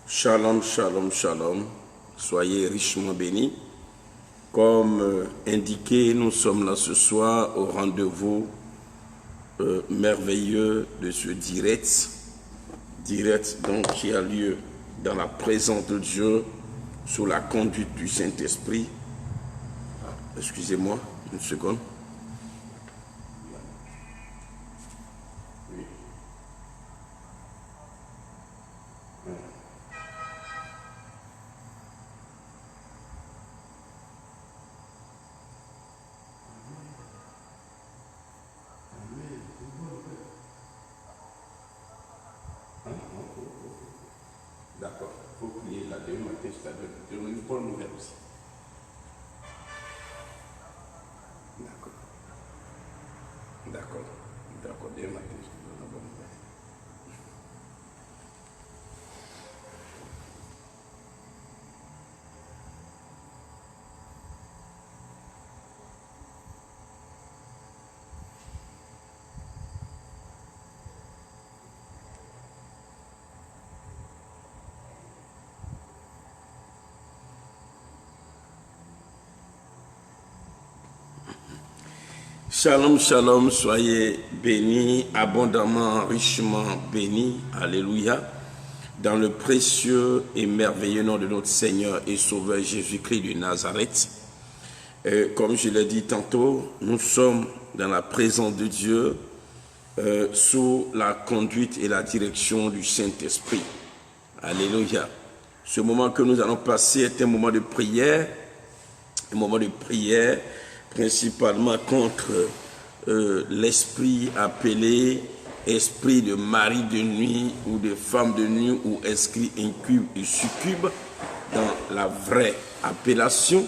Shalom, shalom, shalom. Soyez richement bénis. Comme indiqué, nous sommes là ce soir au rendez-vous merveilleux de ce direct donc qui a lieu dans la présence de Dieu sous la conduite du Saint-Esprit. Excusez-moi, une seconde. D'accord, il faut prier là demain matin, c'est une bonne nouvelle aussi. D'accord, demain matin, c'est une bonne nouvelle. Shalom, shalom, soyez bénis, abondamment, richement bénis, alléluia, dans le précieux et merveilleux nom de notre Seigneur et Sauveur Jésus-Christ de Nazareth. Comme je l'ai dit tantôt, nous sommes dans la présence de Dieu sous la conduite et la direction du Saint-Esprit. Alléluia. Ce moment que nous allons passer est un moment de prière, principalement contre l'esprit appelé esprit de mari de nuit ou de femme de nuit ou esprit incube et succube dans la vraie appellation.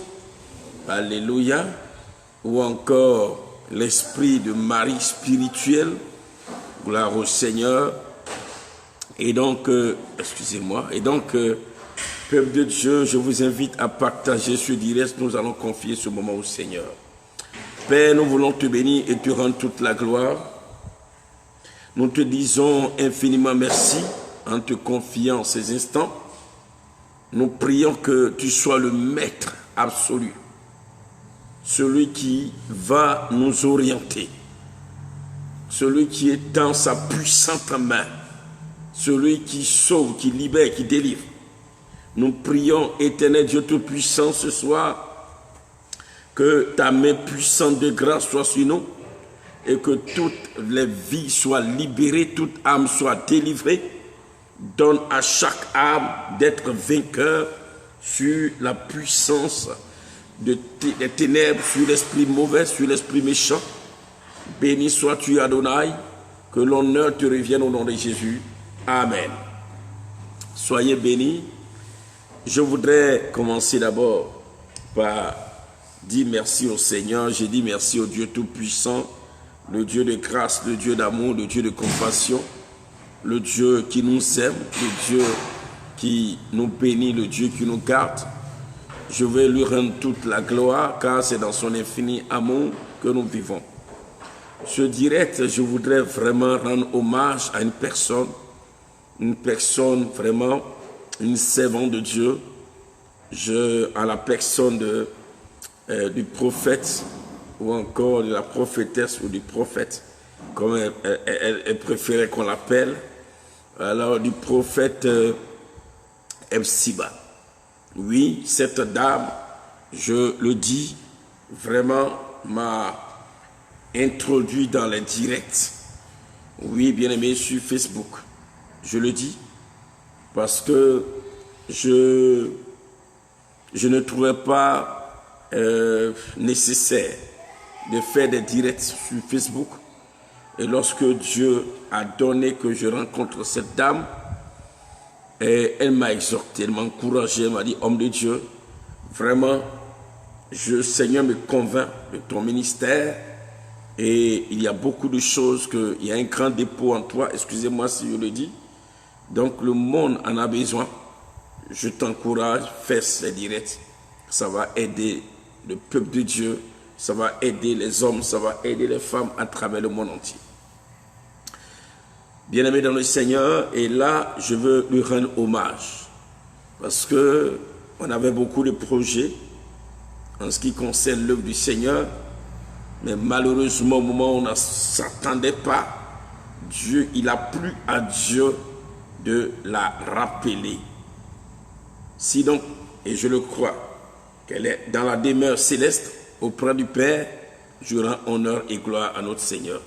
Alléluia. Ou encore l'esprit de mari spirituel. Gloire au Seigneur. Et donc, peuple de Dieu, je vous invite à partager ce direct. Nous allons confier ce moment au Seigneur. Père, nous voulons te bénir et te rendre toute la gloire. Nous te disons infiniment merci en te confiant ces instants. Nous prions que tu sois le maître absolu, celui qui va nous orienter, celui qui est dans sa puissante main, celui qui sauve, qui libère, qui délivre. Nous prions, éternel Dieu Tout-Puissant, ce soir, que ta main puissante de grâce soit sur nous et que toutes les vies soient libérées, toute âme soit délivrée. Donne à chaque âme d'être vainqueur sur la puissance des ténèbres, sur l'esprit mauvais, sur l'esprit méchant. Béni sois-tu, Adonai, que l'honneur te revienne au nom de Jésus. Amen. Soyez bénis. Je voudrais commencer d'abord par dire merci au Seigneur. J'ai dit merci au Dieu Tout-Puissant, le Dieu de grâce, le Dieu d'amour, le Dieu de compassion, le Dieu qui nous aime, le Dieu qui nous bénit, le Dieu qui nous garde. Je vais lui rendre toute la gloire car c'est dans son infini amour que nous vivons. Ce direct, je voudrais vraiment rendre hommage à une personne vraiment, une servante de Dieu, à la personne du prophète ou encore de la prophétesse ou du prophète, comme elle préférait qu'on l'appelle, alors du prophète Epsiba. Oui, cette dame, je le dis, vraiment m'a introduit dans les directs. Oui, bien aimé, sur Facebook. Je le dis parce que je ne trouvais pas nécessaire de faire des directs sur Facebook. Et lorsque Dieu a donné que je rencontre cette dame, elle m'a exhorté, elle m'a encouragé, elle m'a dit, homme de Dieu, vraiment, Seigneur me convainc de ton ministère et il y a beaucoup de choses, il y a un grand dépôt en toi, excusez-moi si je le dis. Donc le monde en a besoin. Je t'encourage, fais ces directs. Ça va aider le peuple de Dieu, ça va aider les hommes, ça va aider les femmes à travers le monde entier. Bien-aimé dans le Seigneur, et là, je veux lui rendre hommage. parce que on avait beaucoup de projets en ce qui concerne l'œuvre du Seigneur, mais malheureusement, au moment où on ne s'attendait pas, Dieu, il a plu à Dieu de la rappeler. Si donc, et je le crois, qu'elle est dans la demeure céleste auprès du Père, je rends honneur et gloire à notre Seigneur.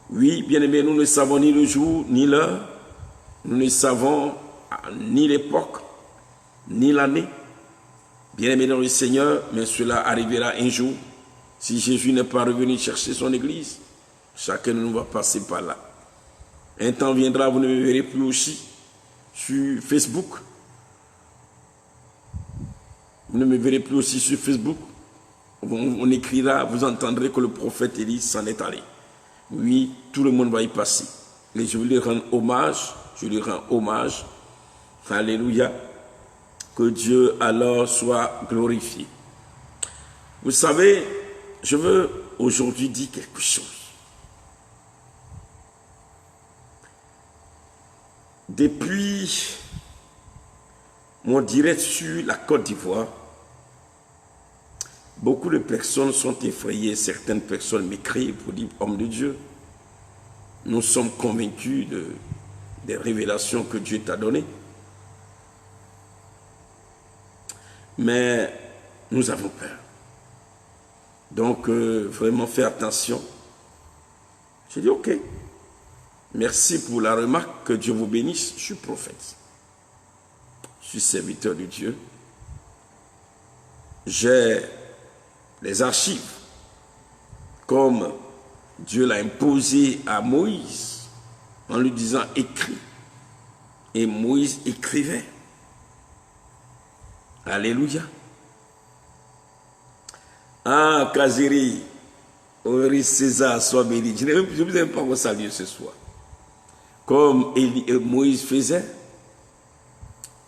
Oui, bien-aimés, nous ne savons ni le jour, ni l'heure, nous ne savons ni l'époque, ni l'année. Bien-aimés dans le Seigneur, mais cela arrivera un jour. Si Jésus n'est pas revenu chercher son Église, chacun de nous va passer par là. Un temps viendra, vous ne me verrez plus aussi sur Facebook. Vous ne me verrez plus aussi sur Facebook. On écrira, vous entendrez que le prophète Élie s'en est allé. Oui, tout le monde va y passer. Et je veux lui rendre hommage. Je lui rends hommage. Alléluia. Que Dieu alors soit glorifié. Vous savez, je veux aujourd'hui dire quelque chose. Depuis mon direct sur la Côte d'Ivoire, beaucoup de personnes sont effrayées, certaines personnes m'écrivent pour dire, homme de Dieu, nous sommes convaincus des révélations que Dieu t'a données, mais nous avons peur. Donc, vraiment, fais attention. J'ai dit, ok, merci pour la remarque, que Dieu vous bénisse, je suis prophète. Je suis serviteur de Dieu. J'ai les archives, comme Dieu l'a imposé à Moïse, en lui disant écris. Et Moïse écrivait. Alléluia. Ah, Kaziri, Henri César, sois béni. Je ne vous aime pas vous saluer ce soir. Comme Moïse faisait.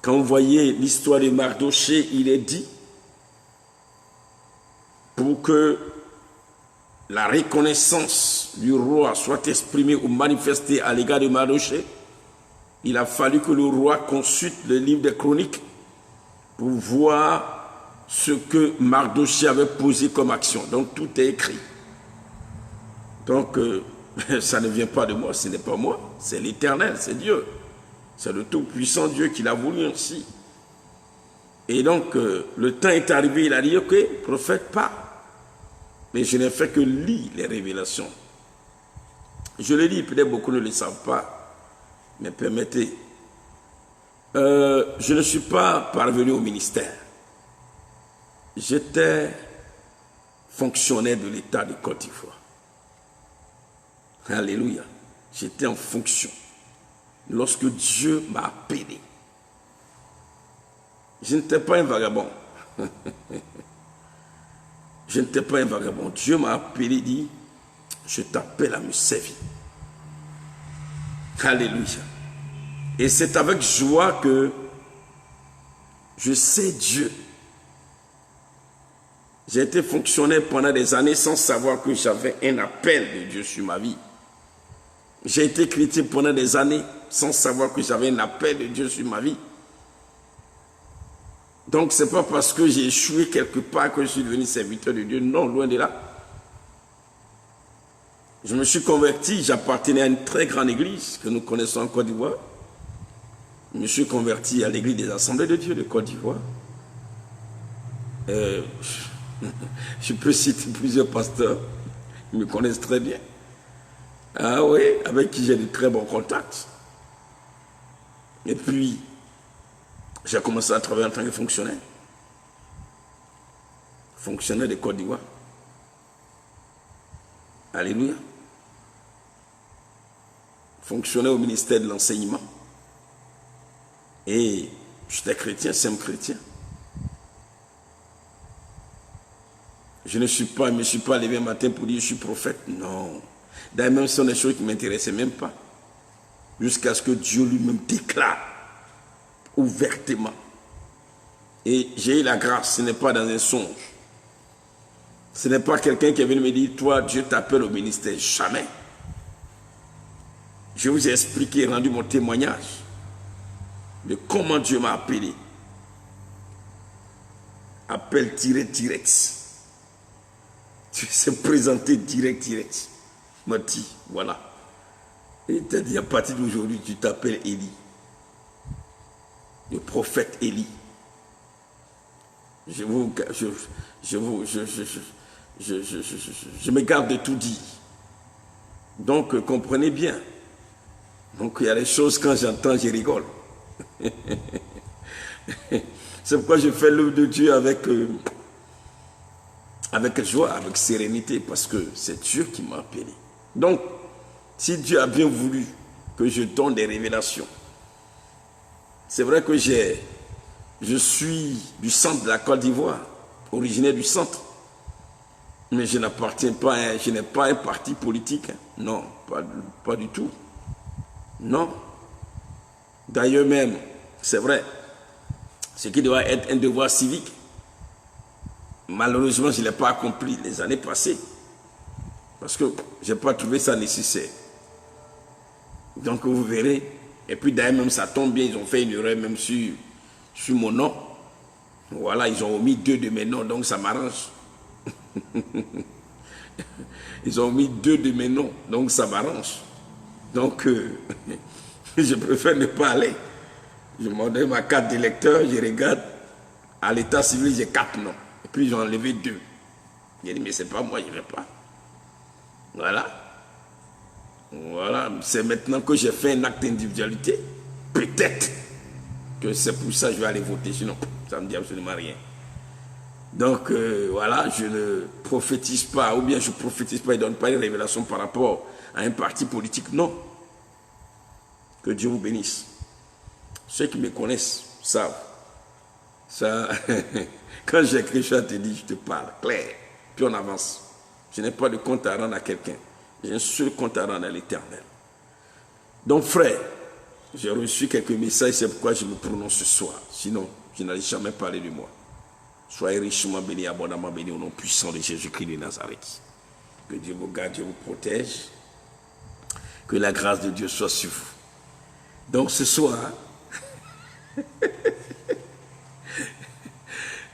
Quand vous voyez l'histoire de Mardochée, il est dit, pour que la reconnaissance du roi soit exprimée ou manifestée à l'égard de Mardochée, il a fallu que le roi consulte le livre des chroniques pour voir ce que Mardochée avait posé comme action. Donc tout est écrit. Donc ça ne vient pas de moi, ce n'est pas moi, c'est l'Éternel, c'est Dieu. C'est le tout-puissant Dieu qui l'a voulu ainsi. Et donc, le temps est arrivé, il a dit, ok, prophète, pas. Mais je n'ai fait que lire les révélations. Je le lis, peut-être beaucoup ne le savent pas, mais permettez. Je ne suis pas parvenu au ministère. J'étais fonctionnaire de l'État de Côte d'Ivoire. Alléluia. J'étais en fonction. Lorsque Dieu m'a appelé, je n'étais pas un vagabond. Je n'étais pas un vagabond. Dieu m'a appelé et dit, je t'appelle à me servir. Alléluia. Et c'est avec joie que je sais Dieu. J'ai été fonctionnaire pendant des années sans savoir que j'avais un appel de Dieu sur ma vie. J'ai été chrétien pendant des années sans savoir que j'avais un appel de Dieu sur ma vie. Donc, ce n'est pas parce que j'ai échoué quelque part que je suis devenu serviteur de Dieu. Non, loin de là. Je me suis converti, j'appartenais à une très grande église que nous connaissons en Côte d'Ivoire. Je me suis converti à l'église des Assemblées de Dieu de Côte d'Ivoire. Je peux citer plusieurs pasteurs, ils me connaissent très bien. Ah oui, avec qui j'ai de très bons contacts. Et puis, j'ai commencé à travailler en tant que fonctionnaire. Fonctionnaire de Côte d'Ivoire. Alléluia. Fonctionnaire au ministère de l'enseignement. Et j'étais chrétien, c'est un chrétien. Je ne me suis pas levé un matin pour dire je suis prophète. Non. D'ailleurs, même ce sont des choses qui ne m'intéressaient même pas. Jusqu'à ce que Dieu lui-même déclare ouvertement. Et j'ai eu la grâce, ce n'est pas dans un songe. Ce n'est pas quelqu'un qui est venu me dire, toi, Dieu t'appelle au ministère. Jamais. Je vous ai expliqué, rendu mon témoignage. de comment Dieu m'a appelé. Appel direct. Tu s'est présenté direct. M'a dit, voilà. Et il t'a dit, à partir d'aujourd'hui, tu t'appelles Élie. Le prophète Élie. Je me garde de tout dire. Donc, comprenez bien. Donc, il y a des choses, quand j'entends, je rigole. C'est pourquoi je fais l'œuvre de Dieu avec joie, avec sérénité, parce que c'est Dieu qui m'a appelé. Donc, si Dieu a bien voulu que je donne des révélations, c'est vrai que je suis du centre de la Côte d'Ivoire, originaire du centre, mais je n'appartiens pas, je n'ai pas un parti politique. Non, pas du tout. Non. D'ailleurs même, c'est vrai, ce qui doit être un devoir civique, malheureusement, je ne l'ai pas accompli les années passées, parce que je n'ai pas trouvé ça nécessaire. Donc vous verrez, et puis d'ailleurs même ça tombe bien, ils ont fait une erreur même sur mon nom. Voilà, ils ont omis 2 de mes noms, donc ça m'arrange. Ils ont mis 2 de mes noms, donc ça m'arrange. Donc, je préfère ne pas aller. Je m'en donne ma carte d'électeur, je regarde, à l'état civil, j'ai 4 noms. Et puis, j'ai enlevé 2. J'ai dit, mais c'est pas moi, je ne vais pas. Voilà. Voilà, c'est maintenant que j'ai fait un acte d'individualité. Peut-être que c'est pour ça que je vais aller voter, sinon, ça ne me dit absolument rien. Donc, voilà, je ne prophétise pas, ou bien je ne prophétise pas et ne donne pas une révélation par rapport à un parti politique, non. Que Dieu vous bénisse. Ceux qui me connaissent savent. Ça, quand j'écris, je te dis, je te parle, clair, puis on avance. Je n'ai pas de compte à rendre à quelqu'un. J'ai un seul compte à rendre à l'Éternel. Donc, frère, j'ai reçu quelques messages, c'est pourquoi je me prononce ce soir. Sinon, je n'allais jamais parler de moi. Soyez richement bénis, abondamment bénis au nom puissant de Jésus-Christ de Nazareth. Que Dieu vous garde, Dieu vous protège. Que la grâce de Dieu soit sur vous. Donc ce soir,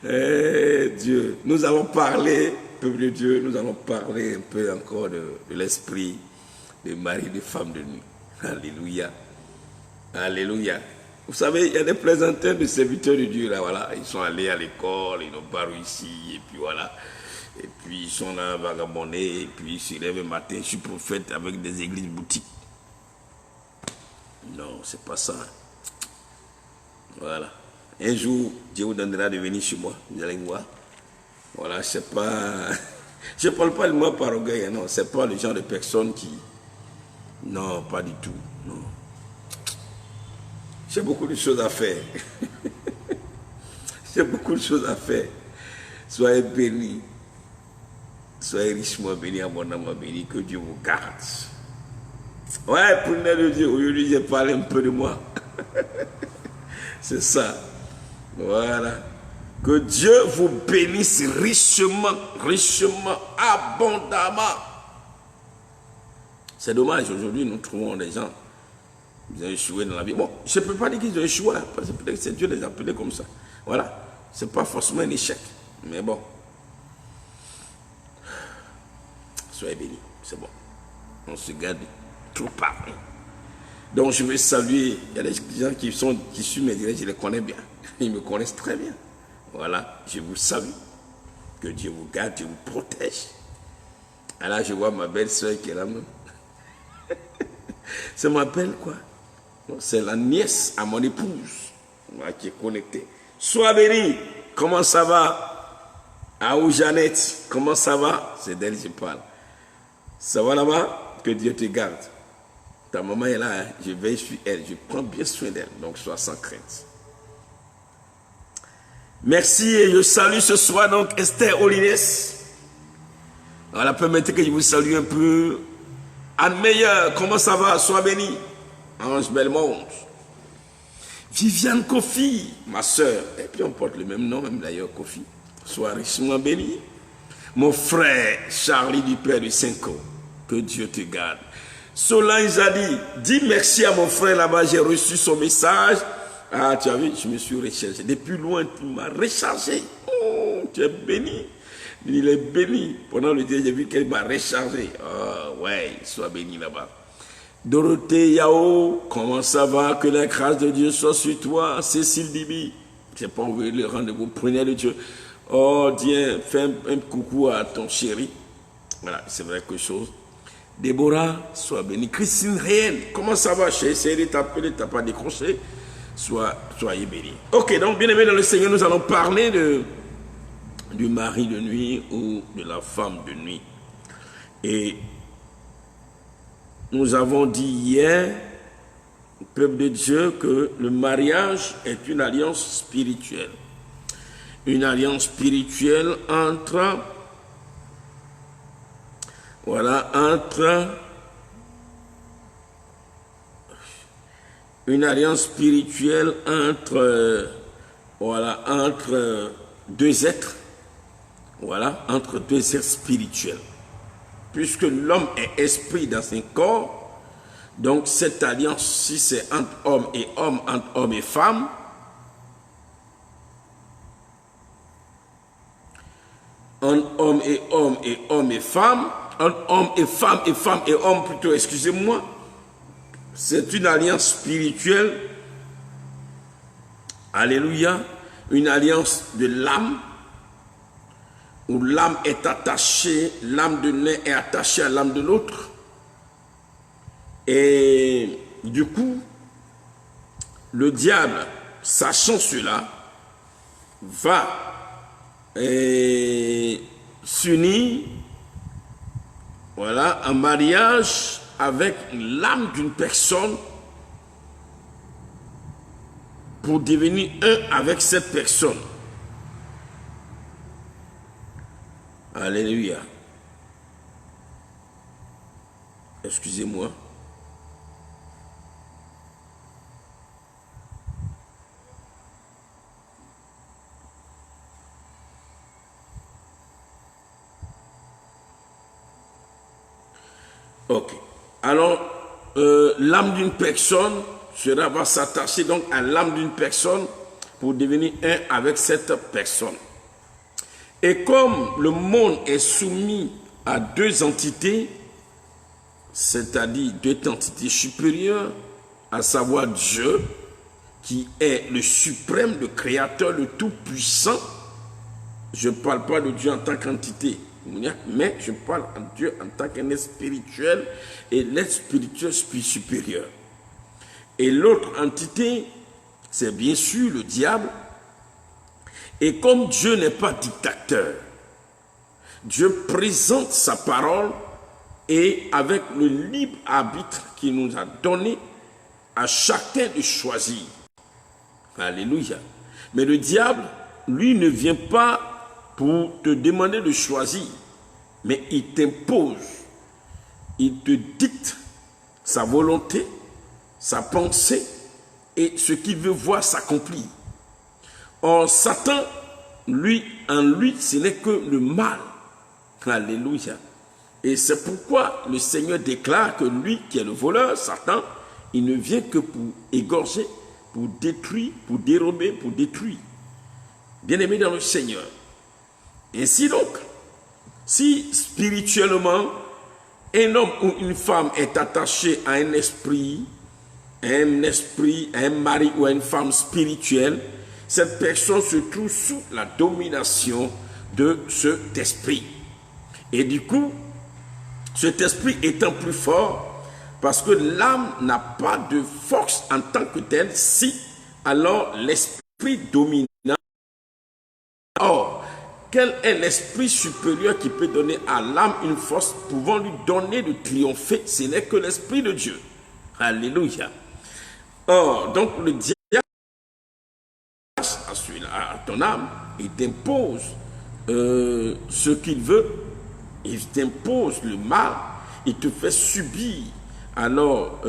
Dieu, nous allons parler, peuple de Dieu, nous allons parler un peu encore de l'esprit de Marie, de femme de nuit. Alléluia. Alléluia. Vous savez, il y a des plaisantins de serviteurs de Dieu, là, voilà. Ils sont allés à l'école, ils n'ont pas réussi, et puis voilà. Et puis ils sont là, vagabondés, et puis ils se lèvent le matin, je suis prophète avec des églises boutiques. Non, c'est pas ça. Voilà. Un jour, Dieu vous donnera de venir chez moi, vous allez voir. Voilà, c'est pas... Je ne parle pas de moi par orgueil, non, c'est pas le genre de personne qui... Non, pas du tout, non. J'ai beaucoup de choses à faire. J'ai beaucoup de choses à faire. Soyez bénis. Soyez richement bénis, abondamment bénis. Que Dieu vous garde. Ouais, pour le nom de Dieu, aujourd'hui, j'ai parlé un peu de moi. C'est ça. Voilà. Que Dieu vous bénisse richement, abondamment. C'est dommage, aujourd'hui, nous trouvons des gens. Ils ont échoué dans la vie. Bon, je ne peux pas dire qu'ils ont échoué, hein, parce que peut-être que c'est Dieu les a appelés comme ça. Voilà. Ce n'est pas forcément un échec. Mais bon. Soyez bénis. C'est bon. On se garde trop parler. Donc, je vais saluer. Il y a des gens qui suivent mes directs, je les connais bien. Ils me connaissent très bien. Voilà. Je vous salue. Que Dieu vous garde, Dieu vous protège. Alors, je vois ma belle-sœur qui est là même. C'est ma belle, quoi. C'est la nièce à mon épouse qui est connectée. Sois béni. Comment ça va? Ah, ou Jeannette, comment ça va? C'est d'elle que je parle. Ça va là-bas? Que Dieu te garde. Ta maman est là, hein? Je veille sur elle. Je prends bien soin d'elle. Donc, sois sans crainte. Merci et je salue ce soir donc Esther Olines. Voilà, permettez que je vous salue un peu. Anne Meyer, comment ça va? Sois béni. Ange Belmont. Viviane Kofi, ma soeur. Et puis on porte le même nom, même d'ailleurs, Kofi. Sois richement béni. Mon frère Charlie du Père de Cinco. Que Dieu te garde. Solange a dit, dis merci à mon frère là-bas, j'ai reçu son message. Ah, tu as vu, je me suis rechargé. Depuis loin, tu m'as rechargé. Oh, tu es béni. Il est béni. Pendant le temps, j'ai vu qu'elle m'a rechargé. Oh, ouais, sois béni là-bas. Dorothée Yao, comment ça va? Que la grâce de Dieu soit sur toi. Cécile Dibi, je n'ai pas envoyé le rendez-vous. Prenez le Dieu. Oh, tiens, fais un coucou à ton chéri. Voilà, c'est vrai quelque chose. Déborah, sois béni. Christine Réenne, comment ça va? J'ai essayé de t'appeler, tu n'as pas décroché. Soyez bénis. Ok, donc bien aimé dans le Seigneur, nous allons parler du mari de nuit ou de la femme de nuit. Et nous avons dit hier, peuple de Dieu, que le mariage est une alliance spirituelle. Une alliance spirituelle entre une alliance spirituelle entre deux êtres, entre deux êtres spirituels. Puisque l'homme est esprit dans un corps, donc cette alliance, si c'est entre hommes et hommes, entre hommes et femmes, entre hommes et hommes et hommes et femmes, entre hommes et femmes et femmes et hommes plutôt, excusez-moi, c'est une alliance spirituelle, alléluia, une alliance de l'âme, où l'âme est attachée, l'âme de l'un est attachée à l'âme de l'autre. Et du coup, le diable, sachant cela, va s'unir, en mariage avec l'âme d'une personne pour devenir un avec cette personne. Alléluia. Excusez-moi. Ok. Alors, l'âme d'une personne va s'attacher donc à l'âme d'une personne pour devenir un avec cette personne. Et comme le monde est soumis à deux entités, c'est-à-dire deux entités supérieures, à savoir Dieu, qui est le suprême, le créateur, le tout-puissant, je ne parle pas de Dieu en tant qu'entité, mais je parle de Dieu en tant qu'un être spirituel, et l'être spirituel supérieur. Et l'autre entité, c'est bien sûr le diable. Et comme Dieu n'est pas dictateur, Dieu présente sa parole et avec le libre arbitre qu'il nous a donné à chacun de choisir. Alléluia. Mais le diable, lui, ne vient pas pour te demander de choisir, mais il t'impose, il te dicte sa volonté, sa pensée et ce qu'il veut voir s'accomplir. Or, Satan, lui, en lui, ce n'est que le mal. Alléluia. Et c'est pourquoi le Seigneur déclare que lui, qui est le voleur, Satan, il ne vient que pour égorger, pour détruire, pour dérober, pour détruire. Bien-aimé dans le Seigneur. Ainsi donc, si spirituellement, un homme ou une femme est attaché à un esprit, à un mari ou à une femme spirituelle, cette personne se trouve sous la domination de cet esprit. Et du coup, cet esprit étant plus fort, parce que l'âme n'a pas de force en tant que telle, si alors l'esprit dominant. Or, quel est l'esprit supérieur qui peut donner à l'âme une force pouvant lui donner de triompher? Ce n'est que l'esprit de Dieu. Alléluia. Or, donc le diable, à ton âme, il t'impose ce qu'il veut, il t'impose le mal, il te fait subir alors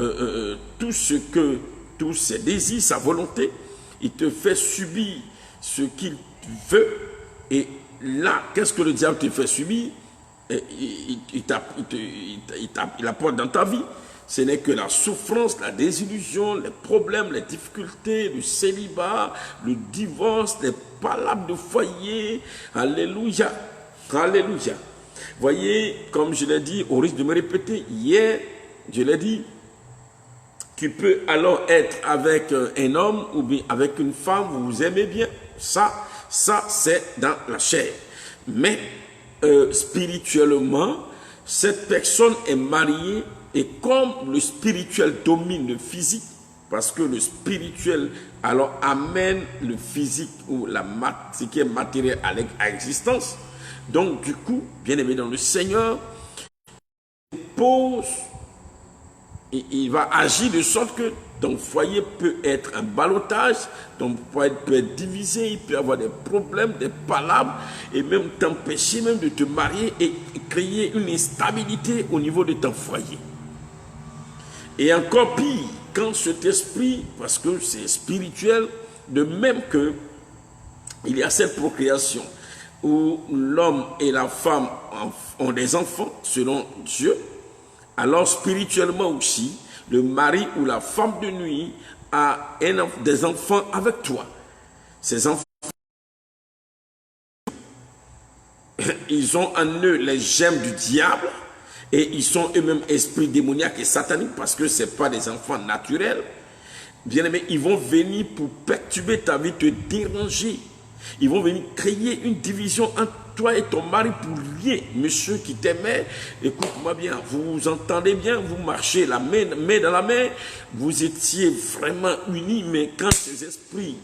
tous ses désirs, sa volonté, il te fait subir ce qu'il veut. Et là, qu'est-ce que le diable te fait subir? Il apporte dans ta vie ce n'est que la souffrance, la désillusion, les problèmes, les difficultés, le célibat, le divorce, les palabres de foyer. Alléluia. Alléluia. Voyez, comme je l'ai dit, au risque de me répéter, hier, je l'ai dit, tu peux alors être avec un homme ou bien avec une femme, vous vous aimez bien. Ça c'est dans la chair. Mais spirituellement, cette personne est mariée et comme le spirituel domine le physique, parce que le spirituel alors amène le physique ou ce qui est matériel à l'existence. Donc du coup, bien aimé dans le Seigneur, il va agir de sorte que ton foyer peut être un ballottage, ton foyer peut être divisé, il peut y avoir des problèmes, des palabres, et même t'empêcher même de te marier et créer une instabilité au niveau de ton foyer. Et encore pire, quand cet esprit, parce que c'est spirituel, de même que il y a cette procréation où l'homme et la femme ont des enfants selon Dieu, alors spirituellement aussi, le mari ou la femme de nuit a des enfants avec toi. Ces enfants, ils ont en eux les gemmes du diable et ils sont eux-mêmes esprits démoniaques et sataniques parce que ce n'est pas des enfants naturels. Bien aimé, ils vont venir pour perturber ta vie, te déranger. Ils vont venir créer une division entre toi et ton mari pour rien. Monsieur qui t'aimait, écoute-moi bien, vous vous entendez bien, vous marchez la main dans la main, vous étiez vraiment unis, mais quand ces esprits,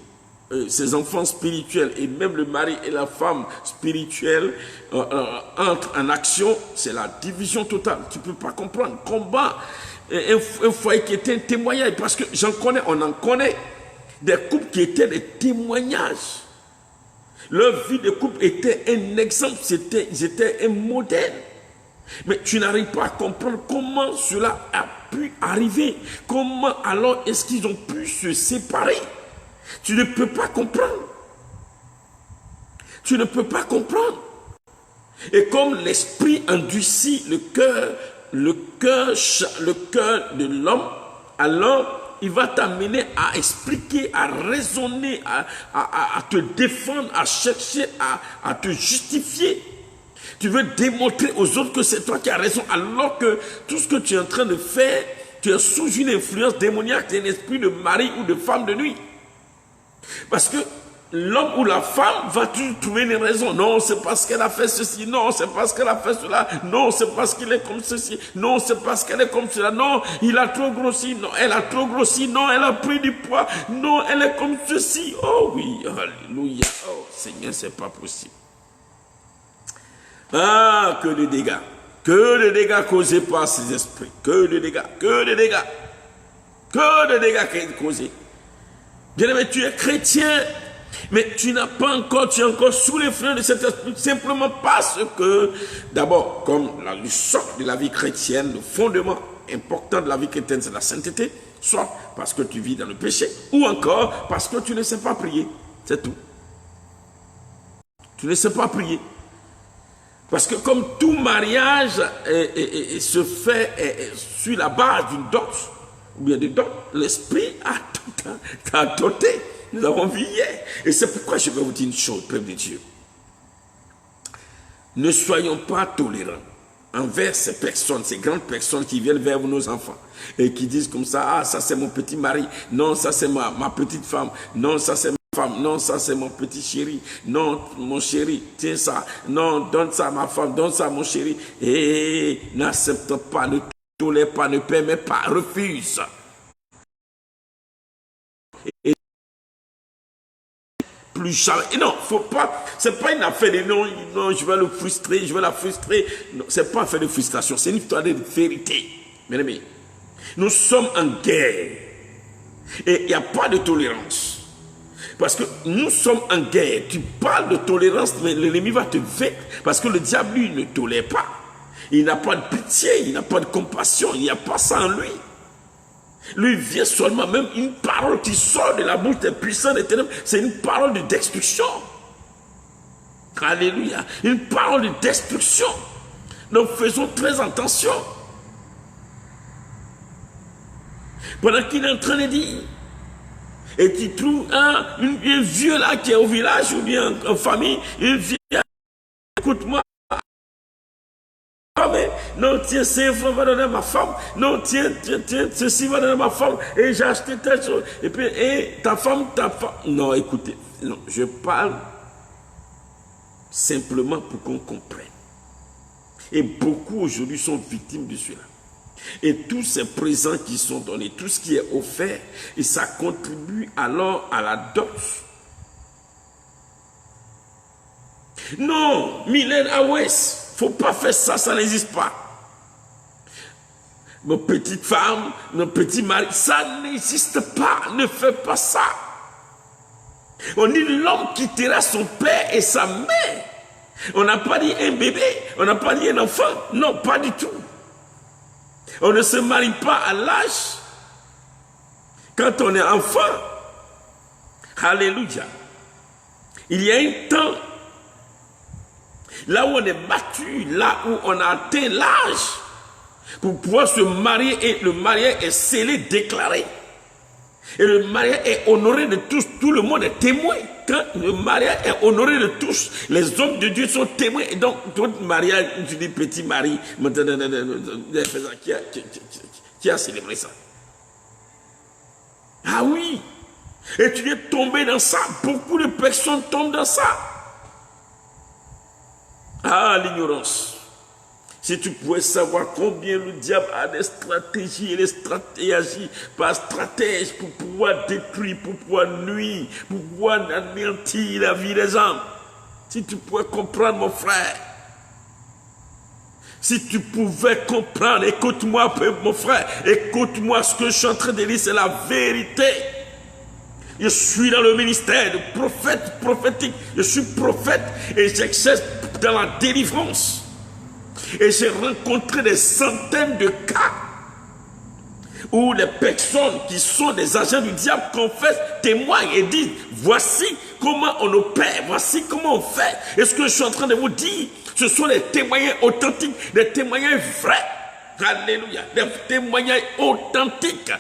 ces enfants spirituels et même le mari et la femme spirituelle entrent en action, c'est la division totale. Tu ne peux pas comprendre. Combat un foyer qui était un témoignage, parce que on en connaît des couples qui étaient des témoignages. Leur vie de couple était un exemple, ils étaient un modèle. Mais tu n'arrives pas à comprendre comment cela a pu arriver. Comment alors est-ce qu'ils ont pu se séparer? Tu ne peux pas comprendre. Tu ne peux pas comprendre. Et comme l'esprit endurcit le cœur de l'homme, alors il va t'amener à expliquer, à raisonner, à te défendre, à chercher, à te justifier. Tu veux démontrer aux autres que c'est toi qui as raison, alors que tout ce que tu es en train de faire, tu es sous une influence démoniaque d'un esprit de mari ou de femme de nuit. Parce que l'homme ou la femme va toujours trouver une raison. Non, c'est parce qu'elle a fait ceci. Non, c'est parce qu'elle a fait cela. Non, c'est parce qu'il est comme ceci. Non, c'est parce qu'elle est comme cela. Non, il a trop grossi. Non, elle a trop grossi. Non, elle a pris du poids. Non, elle est comme ceci. Oh oui, alléluia. Oh Seigneur, c'est pas possible. Ah, que de dégâts. Que de dégâts causés par ces esprits. Que de dégâts. Que de dégâts. Que de dégâts causés. Bien aimé, tu es chrétien. Mais tu es encore sous l'influence de cet esprit, simplement parce que, d'abord, comme le socle de la vie chrétienne, le fondement important de la vie chrétienne, c'est la sainteté, soit parce que tu vis dans le péché, ou encore parce que tu ne sais pas prier. C'est tout. Tu ne sais pas prier. Parce que comme tout mariage se fait sur la base d'une dot, ou bien de dot, l'esprit a doté. Nous avons vu hier. Et c'est pourquoi je vais vous dire une chose, peuple de Dieu. Ne soyons pas tolérants envers ces personnes, ces grandes personnes qui viennent vers nos enfants et qui disent comme ça, ah, ça c'est mon petit mari, non, ça c'est ma petite femme, non, ça c'est ma femme, non, ça c'est mon petit chéri, non, mon chéri, tiens ça, non, donne ça à ma femme, donne ça à mon chéri. Et n'accepte pas, ne tolère pas, ne permet pas, refuse. Et plus jamais. Et non, faut pas. C'est pas une affaire de non, je vais le frustrer, je vais la frustrer. Non, c'est pas une affaire de frustration, c'est une histoire de vérité. Bien aimé, nous sommes en guerre. Et il n'y a pas de tolérance. Parce que nous sommes en guerre. Tu parles de tolérance, mais l'ennemi va te vaincre. Parce que le diable, lui, ne tolère pas. Il n'a pas de pitié, il n'a pas de compassion, il n'y a pas ça en lui. Lui vient seulement, même une parole qui sort de la bouche des puissants des ténèbres, c'est une parole de destruction. Alléluia. Une parole de destruction. Donc faisons très attention. Pendant qu'il est en train de dire, et tu trouves un vieux là qui est au village ou bien en famille, un vieux, écoute-moi, non, tiens, c'est va donner à ma femme, non, tiens, ceci va donner à ma femme, et j'ai acheté telle chose, et puis, et ta femme, non, écoutez, non, je parle simplement pour qu'on comprenne. Et beaucoup aujourd'hui sont victimes de cela. Et tous ces présents qui sont donnés, tout ce qui est offert, et ça contribue alors à la dot. Non, Mylène Awes, faut pas faire ça, ça n'existe pas. Nos petites femmes, nos petits maris, ça n'existe pas, ne fais pas ça. On dit l'homme quittera son père et sa mère. On n'a pas dit un bébé, on n'a pas dit un enfant, non, pas du tout. On ne se marie pas à l'âge quand on est enfant. Alléluia. Il y a un temps, là où on est battu, là où on a atteint l'âge, pour pouvoir se marier, et le mariage est scellé, déclaré. Et le mariage est honoré de tous, tout le monde est témoin. Quand le mariage est honoré de tous, les hommes de Dieu sont témoins. Et donc, tout mariage, tu dis petit mari, qui a célébré ça? Ah oui! Et tu es tombé dans ça. Beaucoup de personnes tombent dans ça. Ah, l'ignorance. Si tu pouvais savoir combien le diable a des stratégies et des stratégies par stratège pour pouvoir détruire, pour pouvoir nuire, pour pouvoir anéantir la vie des hommes. Si tu pouvais comprendre, mon frère. Si tu pouvais comprendre, écoute-moi, mon frère, écoute-moi, ce que je suis en train de dire, c'est la vérité. Je suis dans le ministère de prophète prophétique. Je suis prophète et j'exerce dans la délivrance. Et j'ai rencontré des centaines de cas où les personnes qui sont des agents du diable confessent, témoignent et disent, voici comment on opère, voici comment on fait. Et ce que je suis en train de vous dire, ce sont des témoignages authentiques, des témoignages vrais. Alléluia, des témoignages authentiques.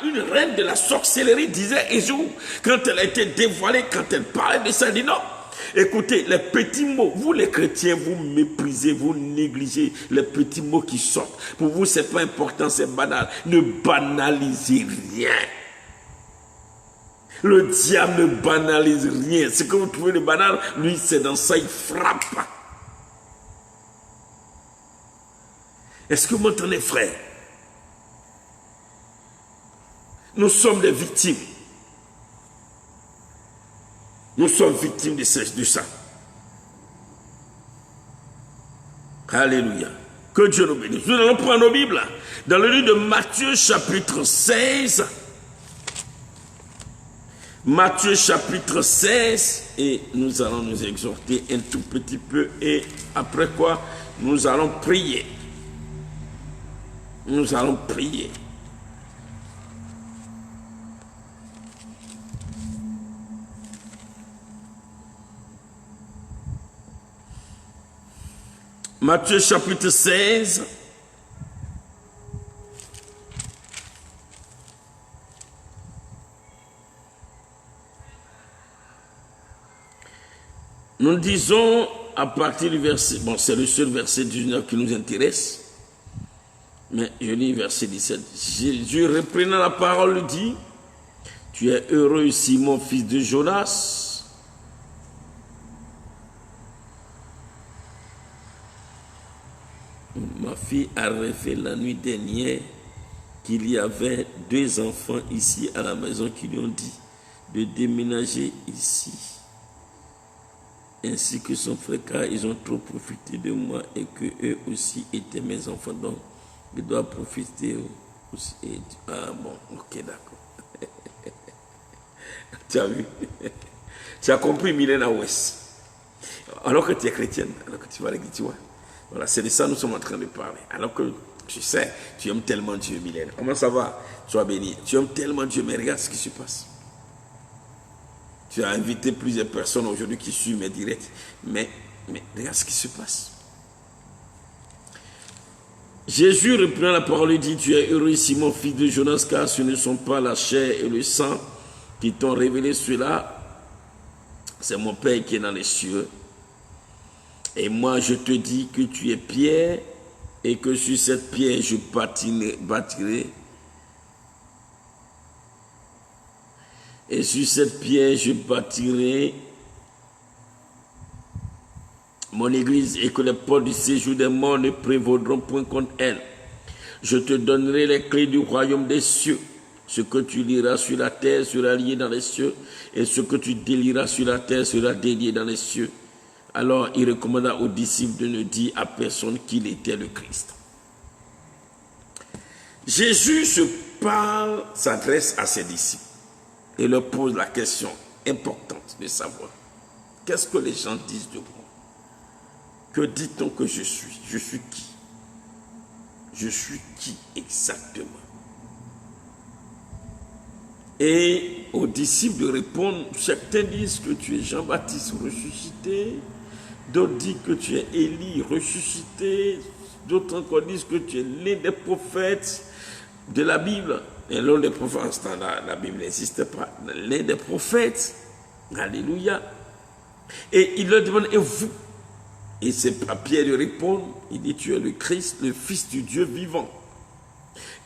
Une reine de la sorcellerie disait un jour, quand elle a été dévoilée, quand elle parlait de ça, elle dit non. Écoutez, les petits mots, vous les chrétiens, vous méprisez, vous négligez les petits mots qui sortent. Pour vous, c'est pas important, c'est banal. Ne banalisez rien. Le diable ne banalise rien. Ce que vous trouvez de banal, lui, c'est dans ça, il frappe. Est-ce que vous m'entendez, frère? Nous sommes des victimes. Nous sommes victimes de ça. Alléluia. Que Dieu nous bénisse. Nous allons prendre nos Bibles dans le livre de Matthieu chapitre 16. Matthieu chapitre 16. Et nous allons nous exhorter un tout petit peu. Et après quoi, nous allons prier. Nous allons prier. Matthieu chapitre 16. Nous disons à partir du verset, bon c'est le seul verset 19 qui nous intéresse, mais je lis verset 17. Jésus reprenant la parole dit, tu es heureux Simon fils de Jonas, ma fille a rêvé la nuit dernière qu'il y avait 2 enfants ici à la maison qui lui ont dit de déménager ici, ainsi que son frère, car ils ont trop profité de moi et que eux aussi étaient mes enfants, donc ils doivent profiter aussi. Ah bon, ok, d'accord. Tu as vu? Tu as compris, Mylène Awes. Alors que tu es chrétienne, alors que tu vas à l'église, tu vois. Voilà, c'est de ça que nous sommes en train de parler. Alors que tu sais, tu aimes tellement Dieu, Mylène. Comment ça va? Sois béni. Tu aimes tellement Dieu, mais regarde ce qui se passe. Tu as invité plusieurs personnes aujourd'hui qui suivent mes directs. Mais regarde ce qui se passe. Jésus reprenant la parole et dit, tu es heureux, Simon, fils de Jonas, car ce ne sont pas la chair et le sang qui t'ont révélé cela, c'est mon Père qui est dans les cieux. Et moi, je te dis que tu es Pierre et que sur cette pierre, je bâtirai. Et sur cette pierre, je bâtirai mon église et que les portes du séjour des morts ne prévaudront point contre elle. Je te donnerai les clés du royaume des cieux. Ce que tu liras sur la terre sera lié dans les cieux, et ce que tu délieras sur la terre sera délié dans les cieux. Alors il recommanda aux disciples de ne dire à personne qu'il était le Christ. Jésus s'adresse à ses disciples et leur pose la question importante de savoir, qu'est-ce que les gens disent de moi? Que dit-on que je suis? Je suis qui? Je suis qui exactement? Et aux disciples de répondre, certains disent que tu es Jean-Baptiste ressuscité, d'autres disent que tu es Élie ressuscité, d'autres encore disent que tu es l'un des prophètes de la Bible. Et l'un des prophètes, la Bible n'existe pas, l'un des prophètes, alléluia. Et il leur demande, et vous? Et c'est à Pierre de répondre, il dit, tu es le Christ, le Fils du Dieu vivant.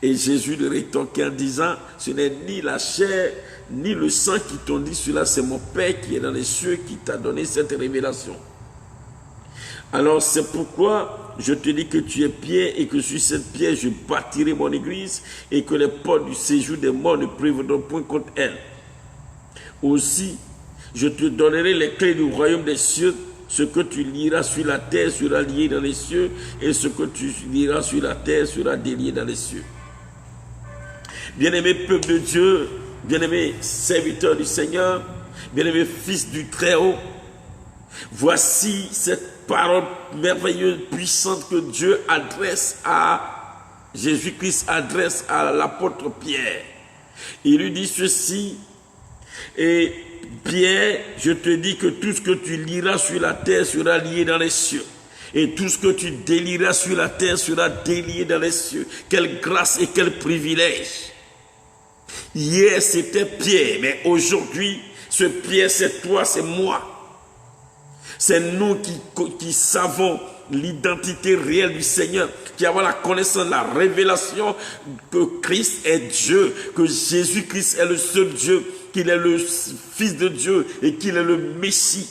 Et Jésus le rétorquait en disant, ce n'est ni la chair, ni le sang qui t'ont dit cela, c'est mon Père qui est dans les cieux qui t'a donné cette révélation. Alors c'est pourquoi je te dis que tu es Pierre et que sur cette pierre je bâtirai mon église et que les portes du séjour des morts ne prévaudront point contre elle. Aussi, je te donnerai les clés du royaume des cieux. Ce que tu liras sur la terre sera lié dans les cieux, et ce que tu liras sur la terre sera délié dans les cieux. Bien-aimé peuple de Dieu, bien-aimé serviteur du Seigneur, bien-aimé fils du Très-Haut, voici cette parole merveilleuse, puissante que Dieu adresse à Jésus-Christ, adresse à l'apôtre Pierre. Il lui dit ceci, et Pierre, je te dis que tout ce que tu liras sur la terre sera lié dans les cieux. Et tout ce que tu délieras sur la terre sera délié dans les cieux. Quelle grâce et quel privilège. Hier, c'était Pierre, mais aujourd'hui, ce Pierre, c'est toi, c'est moi. C'est nous qui savons l'identité réelle du Seigneur, qui avons la connaissance, la révélation que Christ est Dieu, que Jésus-Christ est le seul Dieu, qu'il est le Fils de Dieu et qu'il est le Messie.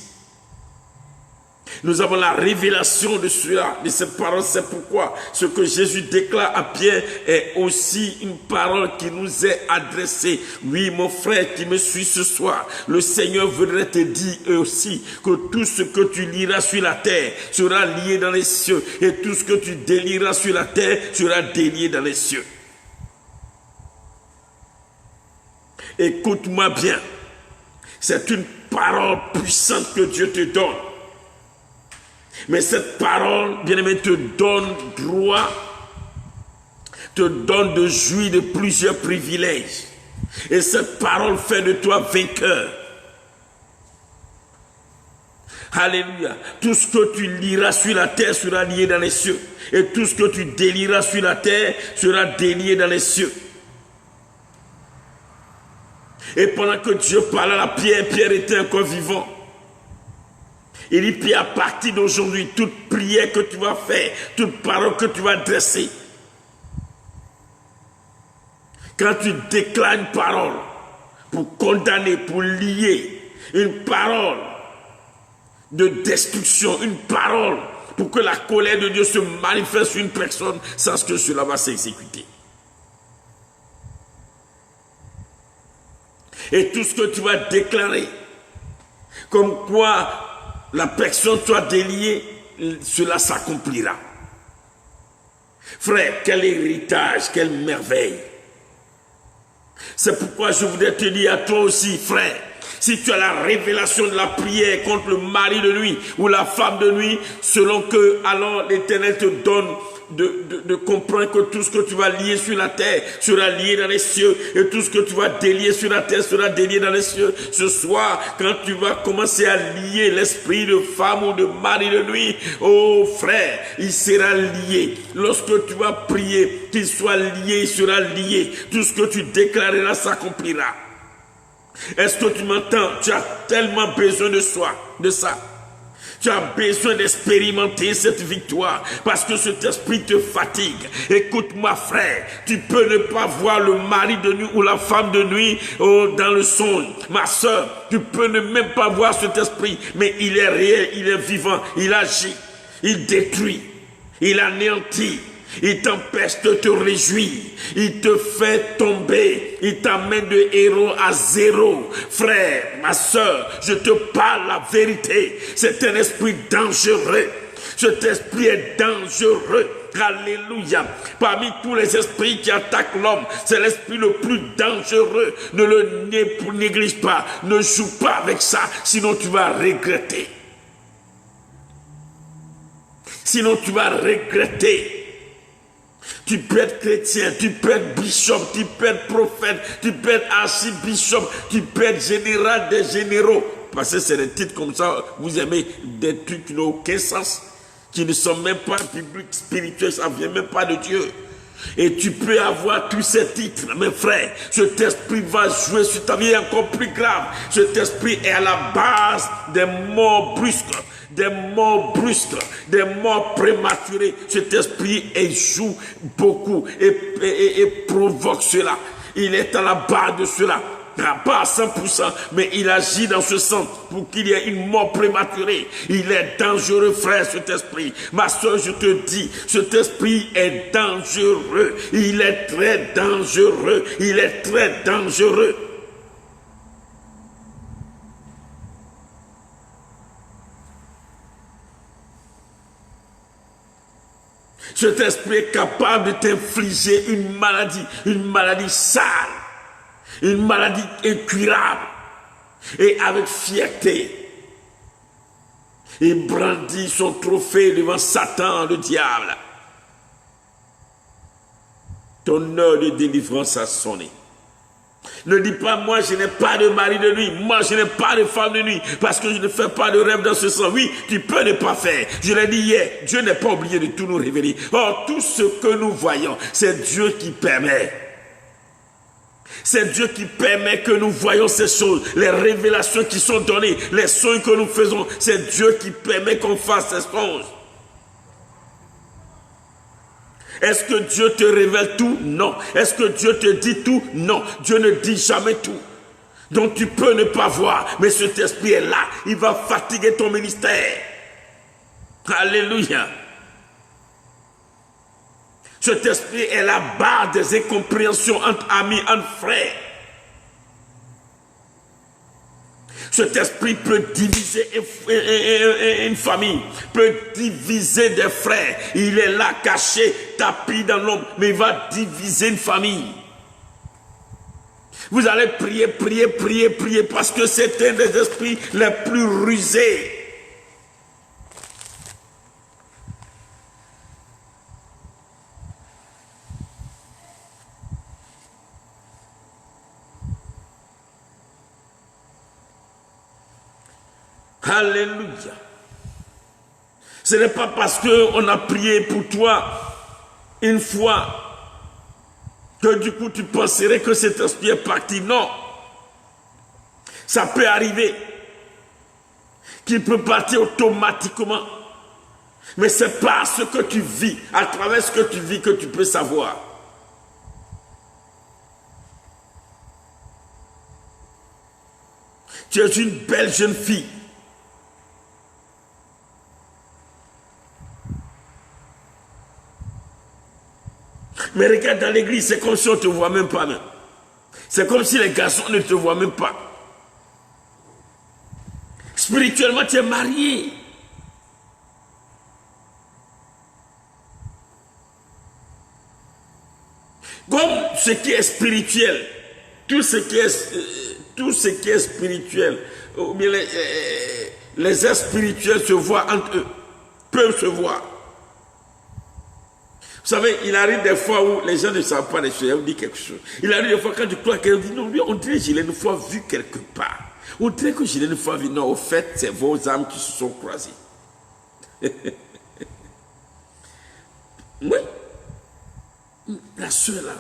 Nous avons la révélation de cela, de cette parole. C'est pourquoi ce que Jésus déclare à Pierre est aussi une parole qui nous est adressée. Oui, mon frère qui me suit ce soir, le Seigneur voudrait te dire aussi que tout ce que tu liras sur la terre sera lié dans les cieux, et tout ce que tu délieras sur la terre sera délié dans les cieux. Écoute-moi bien, c'est une parole puissante que Dieu te donne. Mais cette parole, bien-aimé, te donne droit, te donne de jouir de plusieurs privilèges. Et cette parole fait de toi vainqueur. Alléluia. Tout ce que tu liras sur la terre sera lié dans les cieux. Et tout ce que tu délieras sur la terre sera délié dans les cieux. Et pendant que Dieu parlait à Pierre, Pierre était encore vivant. Il dit, Pierre, à partir d'aujourd'hui, toute prière que tu vas faire, toute parole que tu vas dresser, quand tu déclares une parole pour condamner, pour lier, une parole de destruction, une parole pour que la colère de Dieu se manifeste sur une personne, sache que cela va s'exécuter. Et tout ce que tu vas déclarer, comme quoi la personne soit déliée, cela s'accomplira. Frère, quel héritage, quelle merveille. C'est pourquoi je voudrais te dire à toi aussi, frère, Si tu as la révélation de la prière contre le mari de nuit ou la femme de nuit, selon que alors l'Éternel te donne de comprendre que tout ce que tu vas lier sur la terre sera lié dans les cieux, et tout ce que tu vas délier sur la terre sera délié dans les cieux. Ce soir, quand tu vas commencer à lier l'esprit de femme ou de mari de nuit, oh frère, il sera lié. Lorsque tu vas prier, qu'il soit lié, il sera lié. Tout ce que tu déclareras s'accomplira. Est-ce que tu m'entends? Tu as tellement besoin de ça. Tu as besoin d'expérimenter cette victoire parce que cet esprit te fatigue. Écoute-moi, frère, tu peux ne pas voir le mari de nuit ou la femme de nuit dans le songe. Ma soeur, tu peux ne même pas voir cet esprit, mais il est réel, il est vivant, il agit, il détruit, il anéantit. Il t'empêche de te réjouir. Il te fait tomber. Il t'amène de héros à zéro. Frère, ma soeur, je te parle la vérité. C'est un esprit dangereux. Cet esprit est dangereux. Alléluia. Parmi tous les esprits qui attaquent l'homme, c'est l'esprit le plus dangereux. Ne le néglige pas. Ne joue pas avec ça. Sinon tu vas regretter. Sinon tu vas regretter. Tu peux être chrétien, tu peux être bishop, tu peux être prophète, tu peux être archibishop, tu peux être général des généraux. Parce que c'est des titres comme ça, vous aimez des trucs qui n'ont aucun sens, qui ne sont même pas bibliques, spirituels, ça ne vient même pas de Dieu. Et tu peux avoir tous ces titres, mes frères. Cet esprit va jouer sur ta vie encore plus grave. Cet esprit est à la base des morts brusques. Des morts brusques, des morts prématurées. Cet esprit joue beaucoup et provoque cela. Il est à la base de cela. Pas à 100%, mais il agit dans ce sens pour qu'il y ait une mort prématurée. Il est dangereux, frère, cet esprit. Ma soeur, je te dis, cet esprit est dangereux. Il est très dangereux. Il est très dangereux. Cet esprit est capable de t'infliger une maladie sale, une maladie incurable. Et avec fierté, il brandit son trophée devant Satan, le diable. Ton heure de délivrance a sonné. Ne dis pas, moi je n'ai pas de mari de nuit, moi je n'ai pas de femme de nuit, parce que je ne fais pas de rêve dans ce sens. Oui, tu peux ne pas faire. Je l'ai dit hier, Dieu n'est pas oublié de tout nous révéler. Or, tout ce que nous voyons, c'est Dieu qui permet. C'est Dieu qui permet que nous voyons ces choses, les révélations qui sont données, les songes que nous faisons, c'est Dieu qui permet qu'on fasse ces choses. Est-ce que Dieu te révèle tout? Non. Est-ce que Dieu te dit tout? Non. Dieu ne dit jamais tout. Donc tu peux ne pas voir, mais cet esprit est là. Il va fatiguer ton ministère. Alléluia. Cet esprit est la barre des incompréhensions entre amis, entre frères. Cet esprit peut diviser une famille, peut diviser des frères. Il est là caché, tapis dans l'ombre, mais il va diviser une famille. Vous allez prier, parce que c'est un des esprits les plus rusés. Alléluia. Ce n'est pas parce qu'on a prié pour toi une fois que du coup tu penserais que cet esprit est parti. Non. Ça peut arriver qu'il peut partir automatiquement. Mais c'est pas ce que tu vis, à travers ce que tu vis, que tu peux savoir. Tu es une belle jeune fille. Mais regarde dans l'église, c'est comme si on ne te voit même pas. C'est comme si les garçons ne te voient même pas. Spirituellement, tu es marié. Comme ce qui est spirituel, tout ce qui est tout ce qui est spirituel, ou bien les êtres spirituels se voient entre eux, peuvent se voir. Vous savez, il arrive des fois où les gens ne savent pas les choses, on dit quelque chose. Il arrive des fois quand tu crois qu'on dit non, lui, on dirait que je l'ai une fois vu quelque part. On dirait que je l'ai une fois vu. Non, au fait, c'est vos âmes qui se sont croisées. Oui. La soeur là,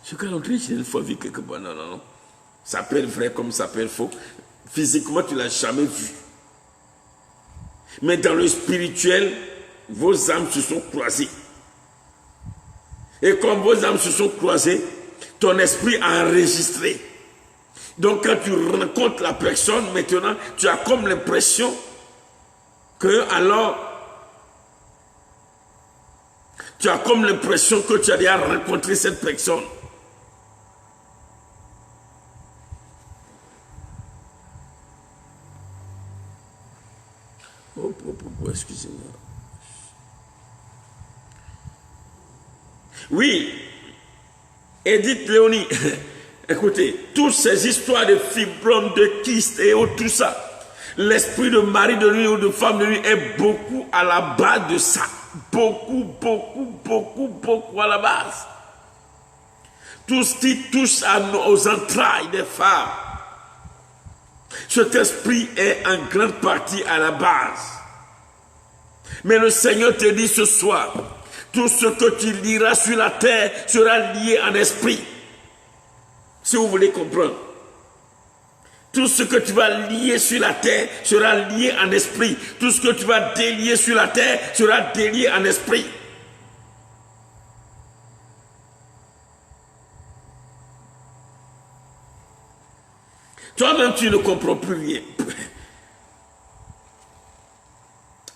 je crois qu'on dirait que je l'ai une fois vu quelque part. Non, non, non. Ça peut être vrai comme ça peut être faux. Physiquement, tu ne l'as jamais vu. Mais dans le spirituel, vos âmes se sont croisées. Et comme vos âmes se sont croisées, ton esprit a enregistré. Donc quand tu rencontres la personne, maintenant, tu as comme l'impression que tu as comme l'impression que tu as déjà rencontré cette personne. Oh, excusez-moi. Oui, Edith Léonie, écoutez, toutes ces histoires de fibromes, de kystes et autres, tout ça, l'esprit de mari de lui ou de femme de lui est beaucoup à la base de ça. Beaucoup à la base. Tout ce qui touche aux entrailles des femmes, cet esprit est en grande partie à la base. Mais le Seigneur te dit ce soir, tout ce que tu liras sur la terre sera lié en esprit. Si vous voulez comprendre. Tout ce que tu vas lier sur la terre sera lié en esprit. Tout ce que tu vas délier sur la terre sera délié en esprit. Toi-même, tu ne comprends plus rien.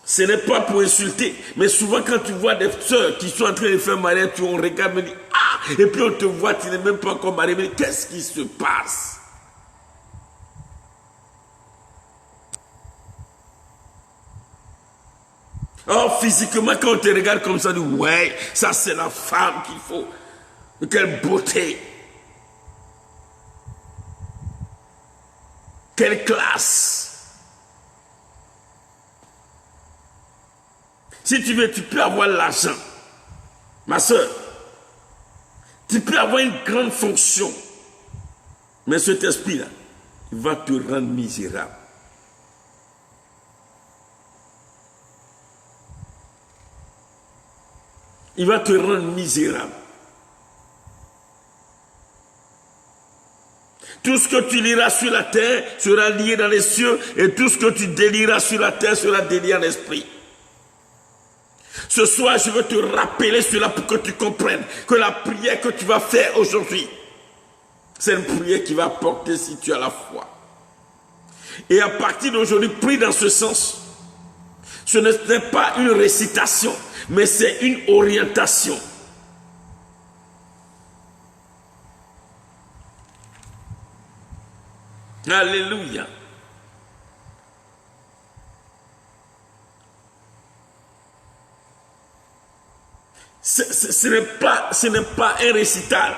Ce n'est pas pour insulter, mais souvent quand tu vois des sœurs qui sont en train de faire mariage, on regarde et dit « Ah !» Et puis on te voit, tu n'es même pas encore marié, mais qu'est-ce qui se passe? Or, physiquement, quand on te regarde comme ça, on dit « Ouais, ça c'est la femme qu'il faut. Quelle beauté! Quelle classe! » Si tu veux, tu peux avoir l'argent. Ma soeur, tu peux avoir une grande fonction. Mais cet esprit-là, il va te rendre misérable. Il va te rendre misérable. Tout ce que tu liras sur la terre sera lié dans les cieux, et tout ce que tu délieras sur la terre sera délié en esprit. Ce soir, je veux te rappeler cela pour que tu comprennes que la prière que tu vas faire aujourd'hui, c'est une prière qui va porter si tu as la foi. Et à partir d'aujourd'hui, prie dans ce sens. Ce n'est pas une récitation, mais c'est une orientation. Alléluia. Ce n'est pas un récital.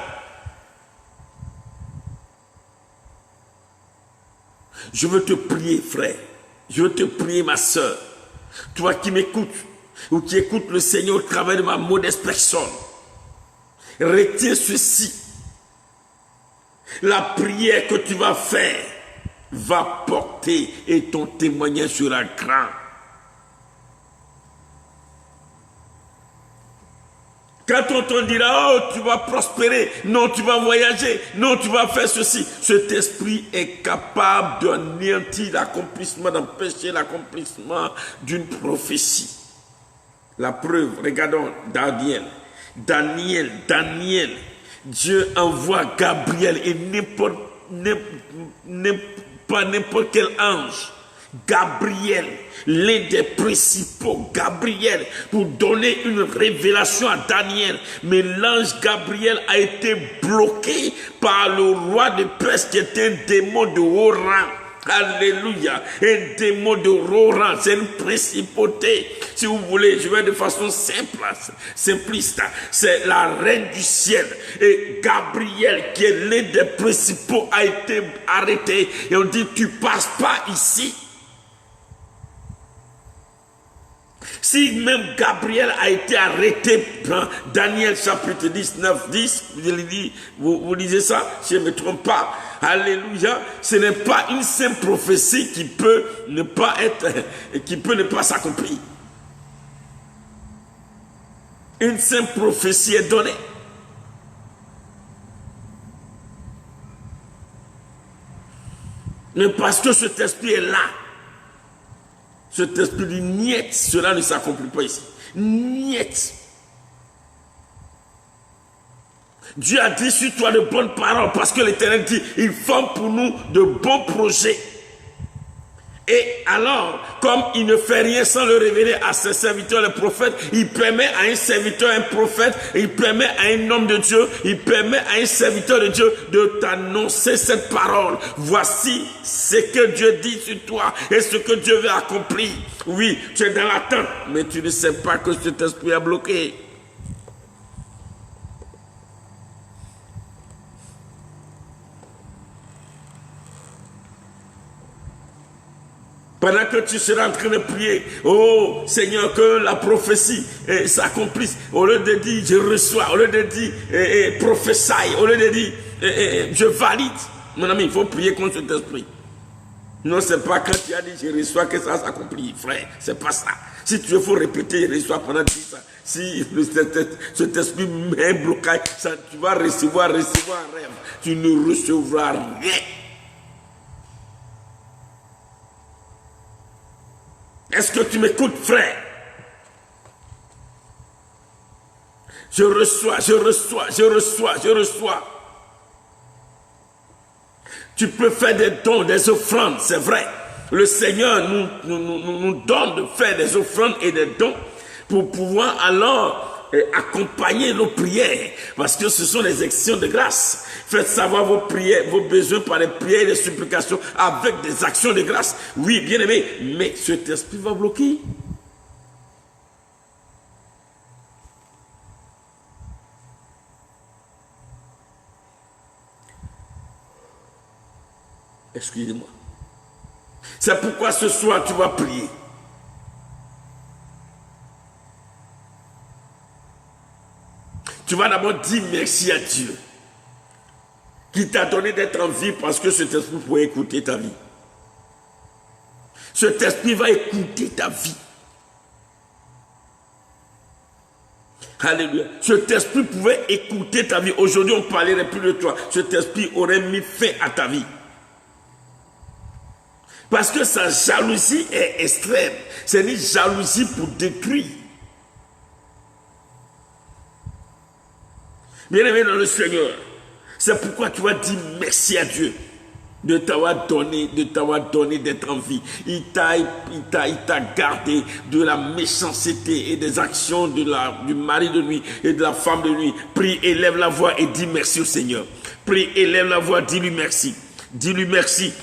Je veux te prier, frère. Je veux te prier, ma soeur. Toi qui m'écoutes ou qui écoutes le Seigneur au travers de ma modeste personne. Retiens ceci. La prière que tu vas faire va porter et ton témoignage sera grand. Quand on te dira, oh, tu vas prospérer, non, tu vas voyager, non, tu vas faire ceci, cet esprit est capable d'anéantir l'accomplissement, d'empêcher l'accomplissement d'une prophétie. La preuve, regardons Daniel. Dieu envoie Gabriel et pas n'importe quel ange. Gabriel, l'un des principaux, Gabriel, pour donner une révélation à Daniel. Mais l'ange Gabriel a été bloqué par le roi de Perse qui était un démon de haut rang. Alléluia. Un démon de Roran, c'est une principauté. Si vous voulez, je vais de façon simpliste. C'est la reine du ciel. Et Gabriel, qui est l'un des principaux, a été arrêté. Et on dit, tu passes pas ici. Si même Gabriel a été arrêté dans Daniel chapitre 19, 10, vous lisez ça, si je ne me trompe pas, alléluia, ce n'est pas une simple prophétie qui peut ne pas s'accomplir. Une simple prophétie est donnée. Mais parce que cet esprit est là, cet esprit dit niet, cela ne s'accomplit pas ici. Niet. Dieu a dit sur toi de bonnes paroles parce que l'Éternel dit, il forme pour nous de bons projets. Et alors, comme il ne fait rien sans le révéler à ses serviteurs, les prophètes, il permet à un serviteur, un prophète, il permet à un homme de Dieu, il permet à un serviteur de Dieu de t'annoncer cette parole. Voici ce que Dieu dit sur toi et ce que Dieu veut accomplir. Oui, tu es dans l'attente, mais tu ne sais pas que cet esprit a bloqué. Pendant que tu seras en train de prier, oh Seigneur, que la prophétie s'accomplisse. Au lieu de dire je reçois, au lieu de dire prophétie, au lieu de dire je valide. Mon ami, il faut prier contre cet esprit. Non, c'est pas quand tu as dit je reçois que ça s'accomplit, frère. C'est pas ça. Si tu veux, il faut répéter je reçois pendant 10 ans. Si cet esprit met un blocage, ça, tu vas recevoir un rêve. Tu ne recevras rien. Est-ce que tu m'écoutes, frère? Je reçois. Tu peux faire des dons, des offrandes, c'est vrai. Le Seigneur nous donne de faire des offrandes et des dons pour pouvoir alors accompagner nos prières, parce que ce sont des actions de grâce. Faites savoir vos prières, vos besoins par les prières et les supplications avec des actions de grâce. Oui, bien aimé, mais cet esprit va bloquer. Excusez-moi. C'est pourquoi ce soir tu vas prier. Tu vas d'abord dire merci à Dieu qui t'a donné d'être en vie parce que cet esprit pourrait écouter ta vie. Cet esprit va écouter ta vie. Alléluia. Cet esprit pouvait écouter ta vie. Aujourd'hui, on ne parlerait plus de toi. Cet esprit aurait mis fin à ta vie. Parce que sa jalousie est extrême. C'est une jalousie pour détruire. Bien-aimé dans le Seigneur, c'est pourquoi tu vas dire merci à Dieu de t'avoir donné d'être en vie. Il t'a gardé de la méchanceté et des actions du mari de nuit et de la femme de nuit. Prie, élève la voix et dis merci au Seigneur. Prie, élève la voix, dis-lui merci. Dis-lui merci.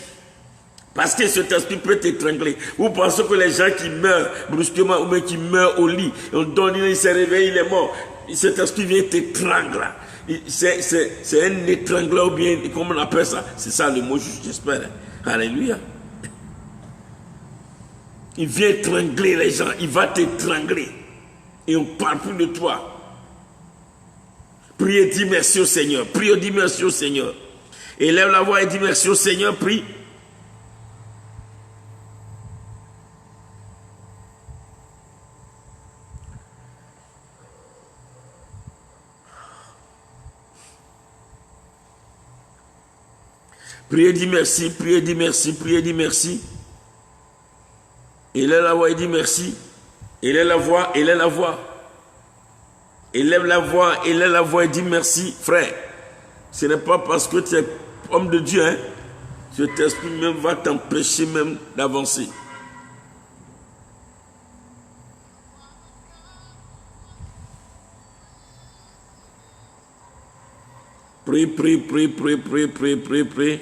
Parce que cet esprit peut t'étrangler. Vous pensez que les gens qui meurent brusquement ou même qui meurent au lit, on donne, il s'est réveillé, il est mort. Cet esprit vient t'étrangler. C'est un étrangleur ou bien, comment on appelle ça? C'est ça le mot, j'espère. Alléluia. Il vient étrangler les gens, il va t'étrangler. Et on ne parle plus de toi. Prie et dis merci au Seigneur. Prie et dis merci au Seigneur. Élève la voix et dis merci au Seigneur, prie. Priez, dit merci, priez, dit merci, priez, dit merci. Élève la voix et dit merci. Élève la voix, élève la voix. Élève la voix et dit merci, frère. Ce n'est pas parce que tu es homme de Dieu, hein. Cet esprit même va t'empêcher même d'avancer. Prie, prie, prie, prie, prie, prie, prie, prie.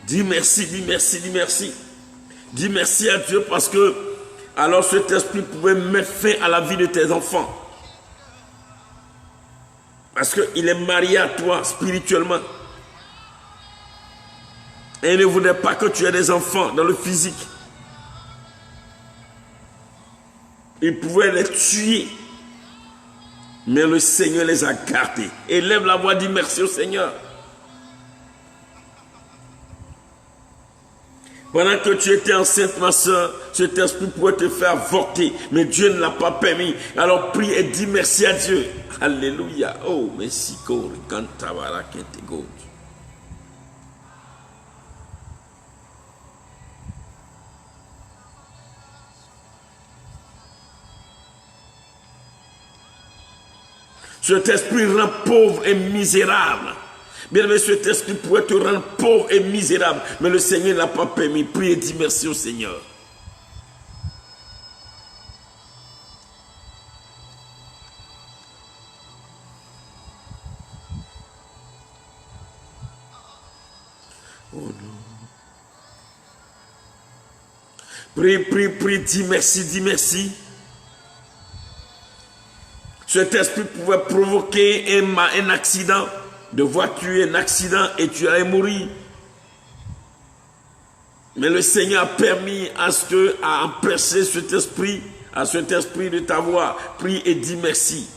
Dis merci, dis merci, dis merci. Dis merci à Dieu parce que alors cet esprit pouvait mettre fin à la vie de tes enfants. Parce qu'il est marié à toi spirituellement. Et il ne voudrait pas que tu aies des enfants dans le physique. Il pouvait les tuer. Mais le Seigneur les a gardés. Élève la voix, dis merci au Seigneur. Pendant que tu étais enceinte, ma soeur, cet esprit pouvait te faire avorter. Mais Dieu ne l'a pas permis. Alors prie et dis merci à Dieu. Alléluia. Oh, merci. Cet esprit rend pauvre et misérable. Bien aimé, cet esprit pourrait te rendre pauvre et misérable. Mais le Seigneur ne l'a pas permis. Prie et dis merci au Seigneur. Oh non. Prie, prie, prie, dis merci, dis merci. Cet esprit pouvait provoquer un accident de voiture, un accident et tu allais mourir. Mais le Seigneur a permis à empêcher cet esprit, à cet esprit de t'avoir. Prie et dis merci.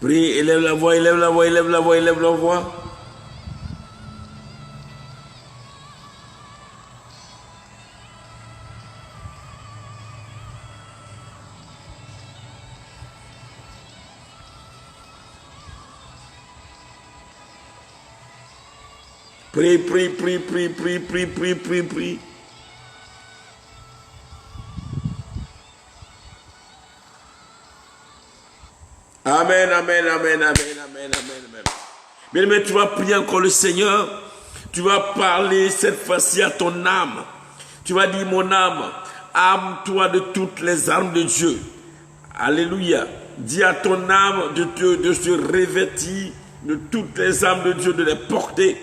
Prie, élève la voix, élève la voix, élève la voix, élève la voix. Prie, prie, prie, prie, prie, prie, prie, prie, prie. Amen, amen, amen, amen, amen, amen, amen. Bien aimé, tu vas prier encore le Seigneur. Tu vas parler cette fois-ci à ton âme. Tu vas dire, mon âme, arme-toi de toutes les armes de Dieu. Alléluia. Dis à ton âme de se revêtir de toutes les armes de Dieu, de les porter.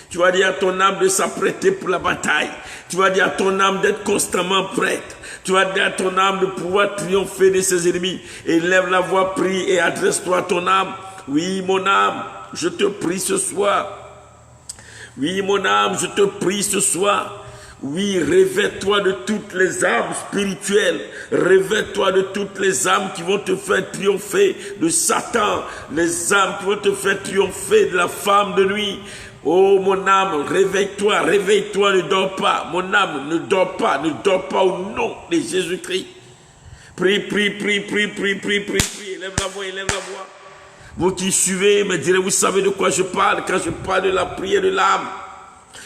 Tu vas dire à ton âme de s'apprêter pour la bataille. Tu vas dire à ton âme d'être constamment prête. Tu vas dire à ton âme de pouvoir triompher de ses ennemis. Élève la voix, prie et adresse-toi à ton âme. Oui, mon âme, je te prie ce soir. Oui, mon âme, je te prie ce soir. Oui, revêt-toi de toutes les armes spirituelles. Revêt-toi de toutes les armes qui vont te faire triompher de Satan. Les armes qui vont te faire triompher de la femme de nuit. Oh mon âme, réveille-toi, réveille-toi, ne dors pas. Mon âme, ne dors pas au nom de Jésus-Christ. Prie, prie, prie, prie, prie, prie, prie, prie. Élève la voix, élève la voix. Vous qui suivez, me direz, vous savez de quoi je parle quand je parle de la prière de l'âme.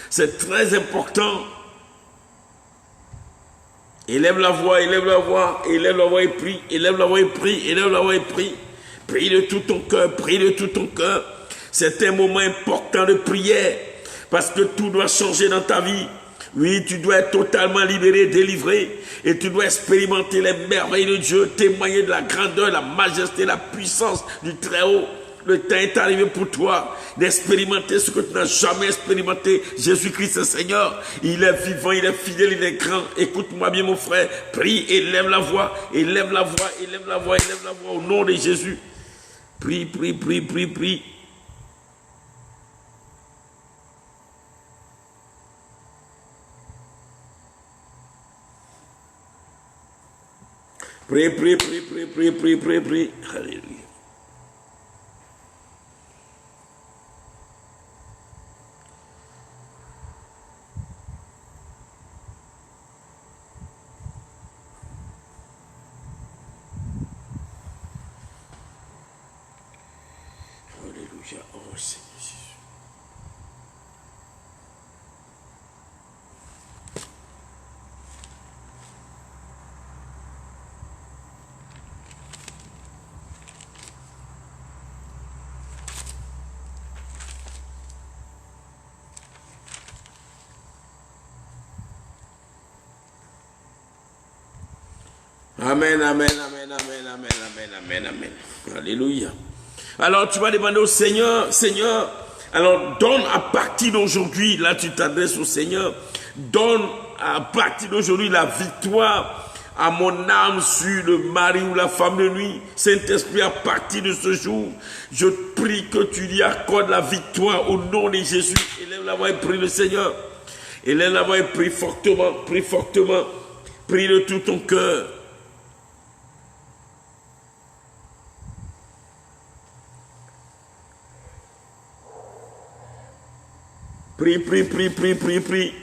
C'est très important. Élève la voix, élève la voix, élève la voix et prie, élève la voix et prie, élève la voix et prie. Prie de tout ton cœur, prie de tout ton cœur. C'est un moment important de prière parce que tout doit changer dans ta vie. Oui, tu dois être totalement libéré, délivré et tu dois expérimenter les merveilles de Dieu, témoigner de la grandeur, la majesté, la puissance du Très-Haut. Le temps est arrivé pour toi d'expérimenter ce que tu n'as jamais expérimenté. Jésus-Christ est Seigneur. Il est vivant, il est fidèle, il est grand. Écoute-moi bien mon frère. Prie, élève la voix, élève la voix, élève la voix, élève la voix au nom de Jésus. Prie, prie, prie, prie, prie. Prie, prie, prie, prie, prie, prie, prie, prie. Alléluia. Alléluia. Oh Seigneur Jésus. Amen, amen, amen, amen, amen, amen, amen, amen. Alléluia. Alors tu vas demander au Seigneur, Seigneur, alors donne à partir d'aujourd'hui, là tu t'adresses au Seigneur, donne à partir d'aujourd'hui la victoire à mon âme sur le mari ou la femme de nuit. Saint-Esprit, à partir de ce jour, je prie que tu lui accordes la victoire au nom de Jésus. Élève la voix et prie le Seigneur. Élève la voix et prie fortement, prie fortement, prie de tout ton cœur. Prie, prie, prie, prie, prie, prie.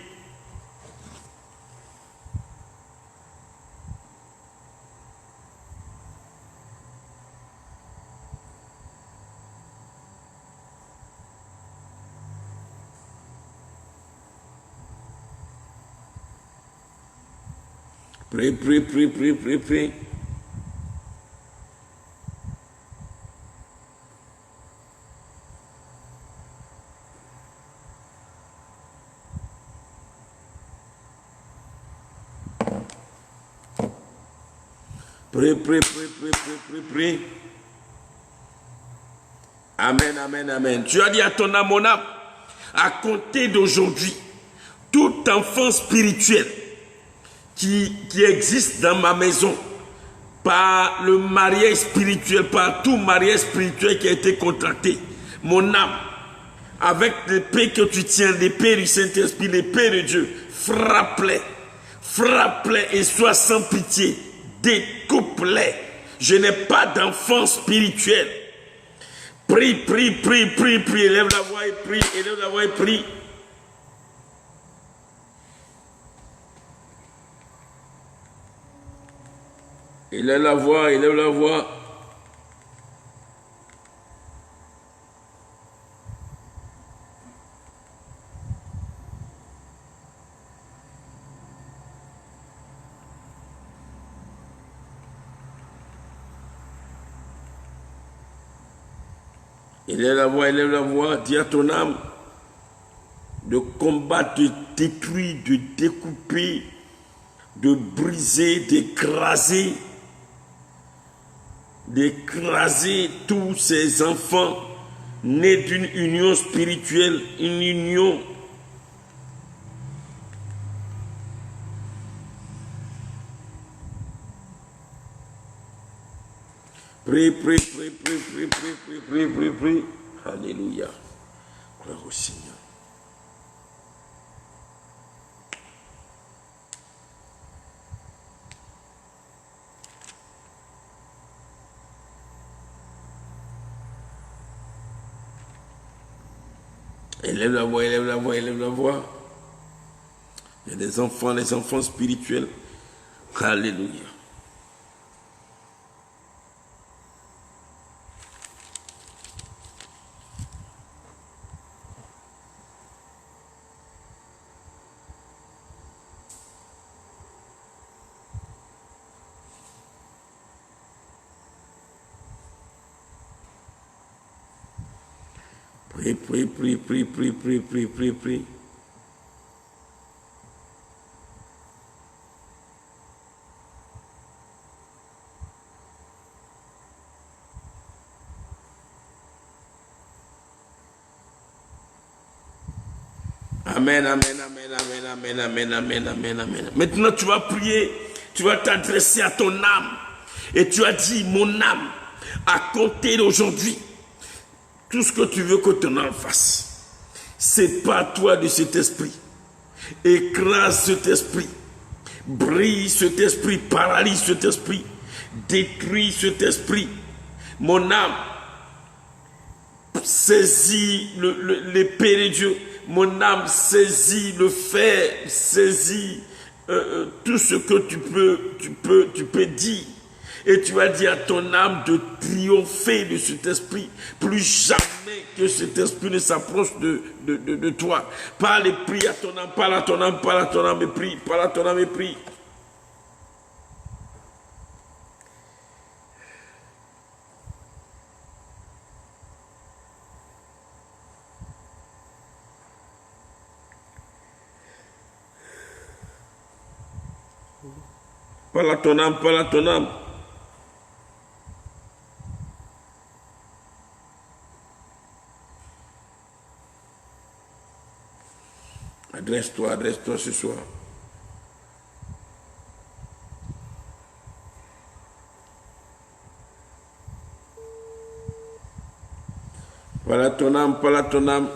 Prie, prie, prie, prie, prie, prie. Prie, prie, prie, prie, prie, prie, prie. Amen, amen, amen. Tu as dit à ton âme, mon âme, à compter d'aujourd'hui, tout enfant spirituel qui existe dans ma maison, par le mariage spirituel, par tout mariage spirituel qui a été contracté, mon âme, avec l'épée que tu tiens, l'épée du Saint-Esprit, l'épée de Dieu, frappe-les, frappe-les et sois sans pitié, découpe-les. Je n'ai pas d'enfant spirituel. Prie, prie, prie, prie, prie, élève la voix et prie, élève la voix et prie. Élève la voix, élève la voix. Élève la voix, dis à ton âme de combattre, de détruire, de découper, de briser, d'écraser tous ces enfants nés d'une union spirituelle, une union prie, prie, prie, prie, prie, prie, prie, prie, prie, prie. Alléluia. Gloire au Seigneur. Élève la voix, élève la voix, élève la voix. Il y a des enfants, les enfants spirituels. Alléluia. Prie, prie, prie, prie, prie, prie, prie, prie, prie. Amen, amen, amen, amen, amen, amen, amen, amen, amen. Maintenant, tu vas prier, tu vas t'adresser à ton âme. Et tu as dit, mon âme, à compter d'aujourd'hui, tout ce que tu veux que ton âme fasse, sépare-toi de cet esprit. Écrase cet esprit. Brise cet esprit. Paralyse cet esprit. Détruis cet esprit. Mon âme, saisis l'épée de Dieu. Mon âme, saisis le fer. Saisis tout ce que tu peux dire. Et tu vas dire à ton âme de triompher de cet esprit. Plus jamais que cet esprit ne s'approche de toi. Parle et prie à ton âme, parle à ton âme, parle à ton âme et prie, parle à ton âme et prie. Parle à ton âme, parle à ton âme. Adresse-toi ce soir. Parle à ton âme, parle à ton âme.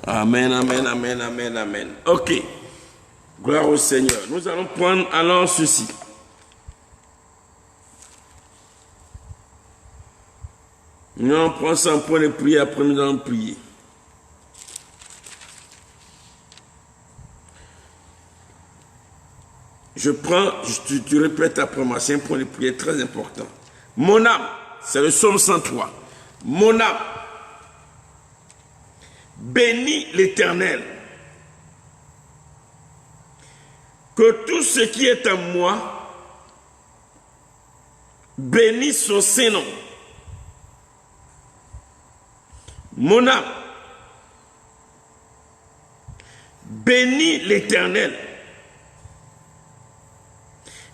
Amen, amen, amen, amen, amen. Ok. Gloire au Seigneur. Nous allons prendre alors ceci. Nous allons prendre ça en point de prière, après nous allons prier. Je prends, tu répètes après moi, c'est un point de prière très important. Mon âme, c'est le psaume 103. Mon âme, bénis l'Éternel. Que tout ce qui est en moi bénisse son Saint-Nom. Mon âme, bénis l'Éternel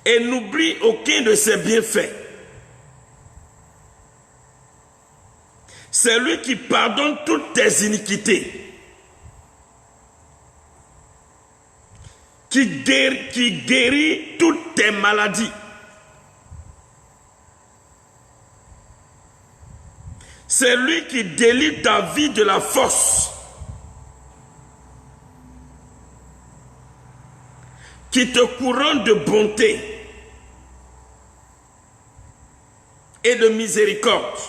et n'oublie aucun de ses bienfaits. C'est lui qui pardonne toutes tes iniquités, qui guérit toutes tes maladies. C'est lui qui délivre ta vie de la force, qui te couronne de bonté et de miséricorde.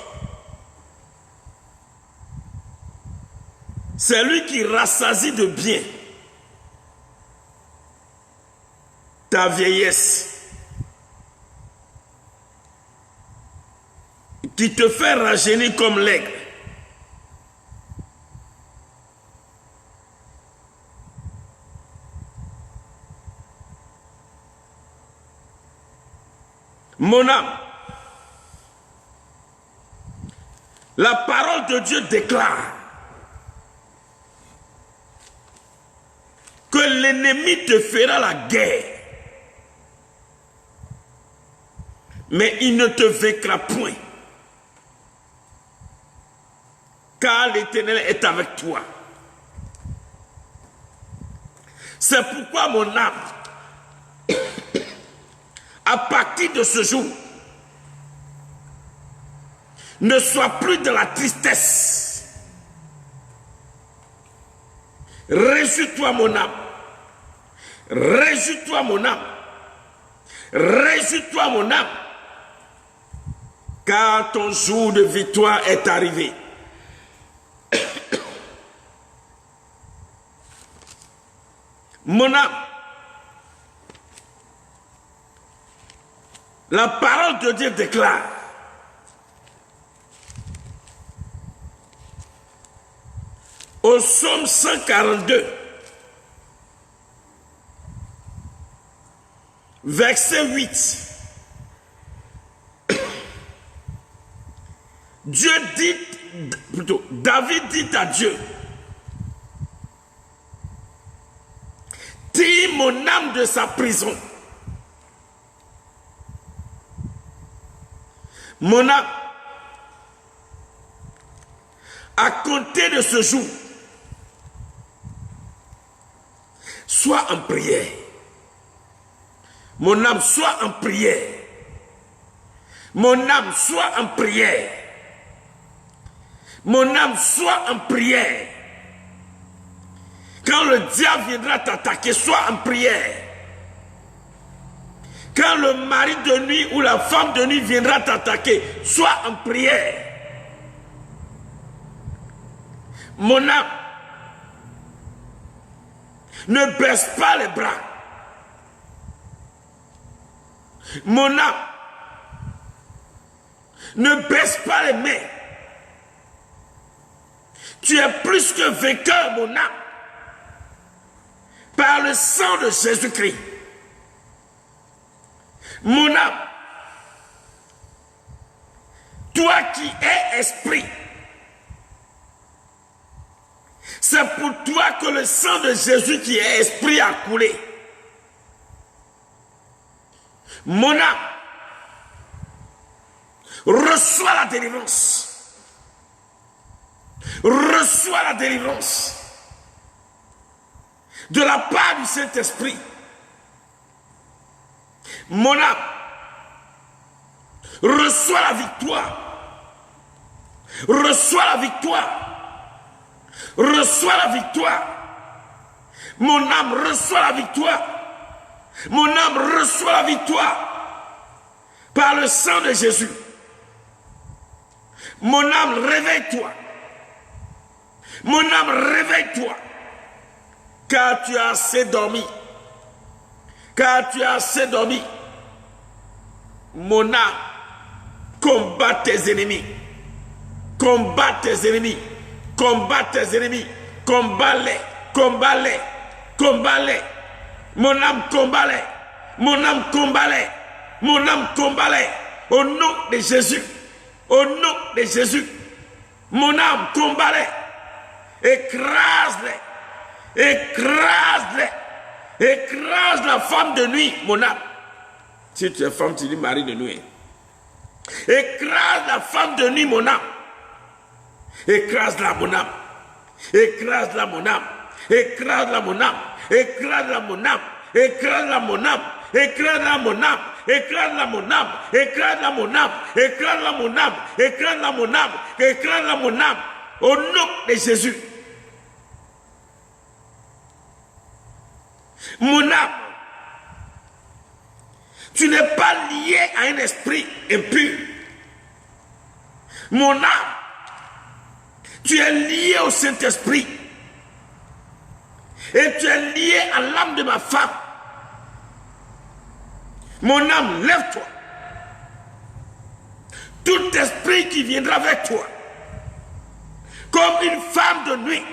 C'est lui qui rassasie de bien ta vieillesse, qui te fait rajeunir comme l'aigle. Mon âme, la parole de Dieu déclare que l'ennemi te fera la guerre, mais il ne te vaincra point, car l'Éternel est avec toi. C'est pourquoi mon âme, à partir de ce jour, ne sois plus dans la tristesse. Réjouis-toi mon âme. Réjouis-toi mon âme. Réjouis-toi mon âme. Car ton jour de victoire est arrivé. Mon âme, la parole de Dieu déclare au psaume 142, verset 8, Dieu dit, plutôt, David dit à Dieu, tire mon âme de sa prison. Mon âme, à compter de ce jour, sois en prière. Mon âme, sois en prière. Mon âme, sois en prière. Mon âme, sois en prière. Quand le diable viendra t'attaquer, sois en prière. Quand le mari de nuit ou la femme de nuit viendra t'attaquer, sois en prière. Mon âme, ne baisse pas les bras. Mon âme, ne baisse pas les mains. Tu es plus que vainqueur, mon âme, par le sang de Jésus-Christ. Mon âme, toi qui es esprit, c'est pour toi que le sang de Jésus qui est esprit a coulé. Mon âme, reçois la délivrance. Reçois la délivrance de la part du Saint-Esprit. Mon âme, reçois la victoire. Reçois la victoire. Reçois la victoire. Mon âme reçoit la victoire. Mon âme reçoit la victoire par le sang de Jésus. Mon âme, réveille-toi. Mon âme, réveille-toi. Car tu as assez dormi. Car tu as assez dormi. Mon âme, combat tes ennemis. Combat tes ennemis. Combat tes ennemis. Combat-les. Combat-les. Combat-les. Mon âme, combat-les. Mon âme, combat-les. Mon âme, combat-les. Au nom de Jésus. Au nom de Jésus. Mon âme, combat-les. Écrase-les. Écrase-les. Écrase la femme de nuit, mon âme. Si tu es femme, tu dis mari de nuit. Écrase la femme de nuit, mon âme. Écrase-la, mon âme. Écrase-la, mon âme. Écrase-la, mon âme. Écrase-la, mon âme. Écrase-la, mon âme. Écrase-la, mon âme. Écrase-la, mon âme. Écrase-la, mon âme. Écrase-la, mon âme. Écrase-la, mon âme. Écrase-la, mon âme. Au nom de Jésus. Mon âme, tu n'es pas lié à un esprit impur. Mon âme, tu es lié au Saint-Esprit. Et tu es lié à l'âme de ma femme. Mon âme, lève-toi. Tout esprit qui viendra avec toi, comme une femme de nuit,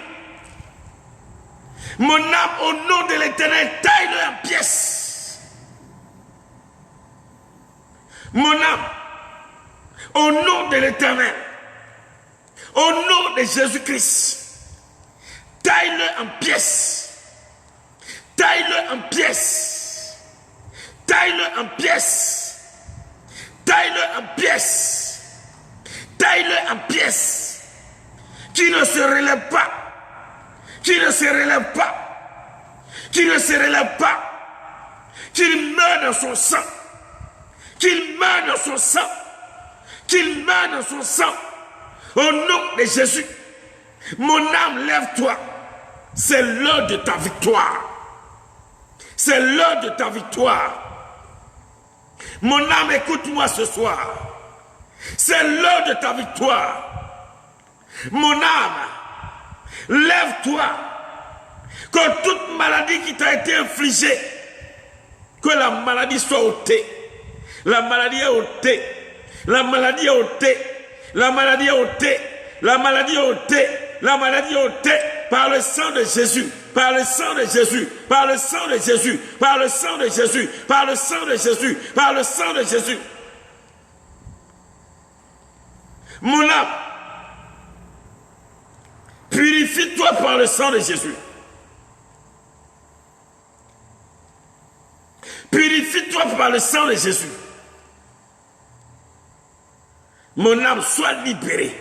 mon âme, au nom de l'Éternel, taille-le en pièces. Mon âme, au nom de l'Éternel, au nom de Jésus-Christ, taille-le en pièces. Taille-le en pièces. Taille-le en pièces. Taille-le en pièces. Taille-le en pièces. Qui ne se relève pas. Qui ne se relève pas. qu'il ne se relève pas, qu'il meurt dans son sang, qu'il meurt dans son sang, qu'il meurt dans son sang. Au nom de Jésus, mon âme, lève-toi. C'est l'heure de ta victoire. C'est l'heure de ta victoire. Mon âme, écoute-moi ce soir. C'est l'heure de ta victoire. Mon âme, lève-toi. Que toute maladie qui t'a été infligée, que la maladie soit ôtée. La maladie est ôtée. La maladie est ôtée. La maladie est ôtée. La maladie est ôtée. La maladie est ôtée par le sang de Jésus. Par le sang de Jésus. Par le sang de Jésus. Par le sang de Jésus. Par le sang de Jésus. Par le sang de Jésus. Mon âme, purifie-toi par le sang de Jésus. Purifie-toi par le sang de Jésus. Mon âme, soit libérée.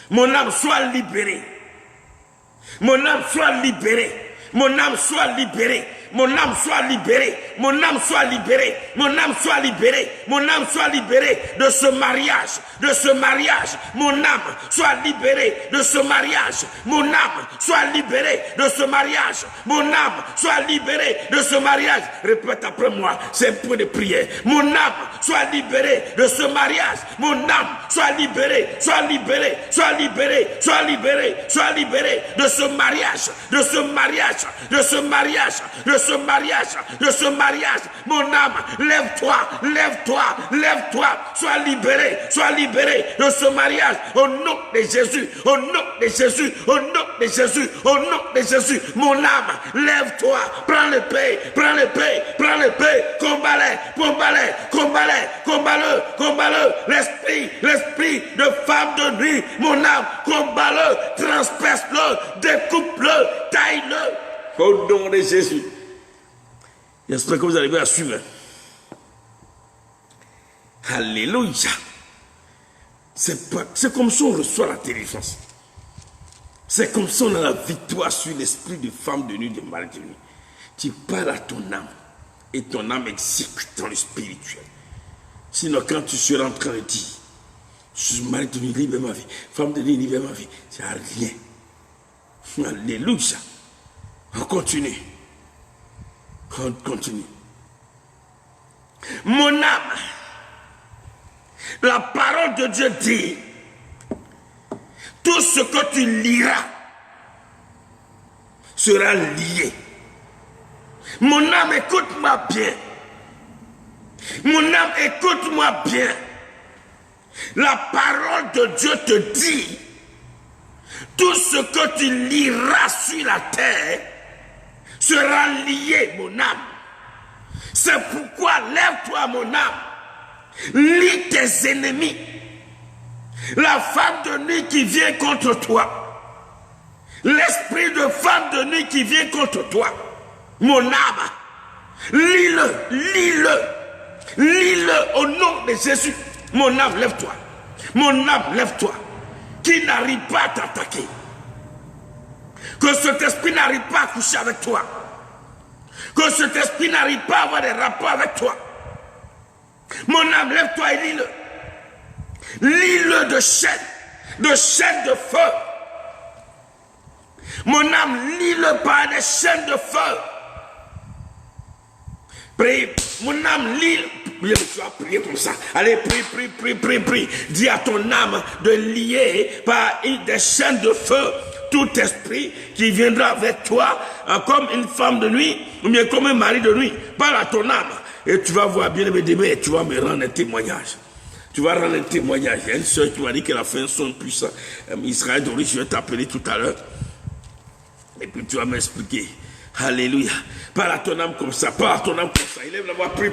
Mon âme, soit libérée. Mon âme, soit libérée. Mon âme, soit libérée. Mon âme soit libérée, mon âme soit libérée, mon âme soit libérée, mon âme soit libérée de ce mariage, mon âme soit libérée de ce mariage, mon âme soit libérée de ce mariage, mon âme soit libérée de ce mariage. Répète après moi, c'est un point de prière. Mon âme soit libérée de ce mariage, mon âme soit libérée, soit libérée, soit libérée, soit libérée, soit libérée de ce mariage, de ce mariage, de ce mariage, de ce mariage, de ce mariage. Mon âme, lève-toi, lève-toi, lève-toi, sois libéré de ce mariage, au nom de Jésus, au nom de Jésus, au nom de Jésus, au nom de Jésus. Mon âme, lève-toi, prends l'épée, prends l'épée, prends l'épée, combat-les, combat-les, combat-les, combat-le, combat-le, l'esprit de femme de nuit, mon âme, combat-le, transperce-le, découpe-le, taille-le, au nom de Jésus. J'espère que vous arrivez à suivre. Alléluia. C'est comme ça on reçoit la délivrance. C'est comme ça on a la victoire sur l'esprit de femme de nuit, de mari de nuit. Tu parles à ton âme et ton âme exécute dans le spirituel. Sinon, quand tu seras en train de dire, je suis mari de nuit, libère ma vie, femme de nuit, libère ma vie, c'est rien. Alléluia. On continue. On continue. Mon âme, la parole de Dieu dit, tout ce que tu liras sera lié. Mon âme, écoute-moi bien. Mon âme, écoute-moi bien. La parole de Dieu te dit, tout ce que tu liras sur la terre sera lié, mon âme. C'est pourquoi lève-toi, mon âme. Lis tes ennemis. La femme de nuit qui vient contre toi. L'esprit de femme de nuit qui vient contre toi. Mon âme. Lis-le, lis-le. Lis-le au nom de Jésus. Mon âme, lève-toi. Mon âme, lève-toi. Qui n'arrive pas à t'attaquer. Que cet esprit n'arrive pas à coucher avec toi. Que cet esprit n'arrive pas à avoir des rapports avec toi. Mon âme, lève-toi et lis-le. Lis-le de chaînes de feu. Mon âme, lis-le par des chaînes de feu. Prie, mon âme, lis. Tu vas prier comme ça. Allez, prie. Dis à ton âme de lier par des chaînes de feu tout esprit qui viendra avec toi comme une femme de nuit ou bien comme un mari de nuit. Parle à ton âme et tu vas voir bien aimé, tu vas me rendre un témoignage. Tu vas rendre un témoignage. Il y a une soeur qui m'a dit qu'elle a fait un son puissant. Israël Doris, je vais t'appeler tout à l'heure. Et puis tu vas m'expliquer. Alléluia. Parle à ton âme comme ça. Parle à ton âme comme ça. Élève la voix. Prie.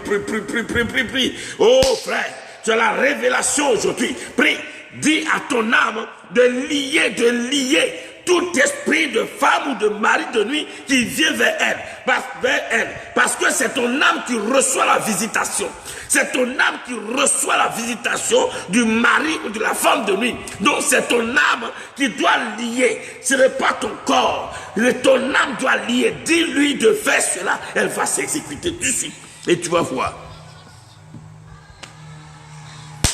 Oh frère, tu as la révélation aujourd'hui. Prie. Dis à ton âme de lier tout esprit de femme ou de mari de nuit qui vient vers elle. Parce que c'est ton âme qui reçoit la visitation. C'est ton âme qui reçoit la visitation du mari ou de la femme de nuit. Donc c'est ton âme qui doit lier. Ce n'est pas ton corps. Ton âme doit lier. Dis-lui de faire cela. Elle va s'exécuter tout de suite. Et tu vas voir.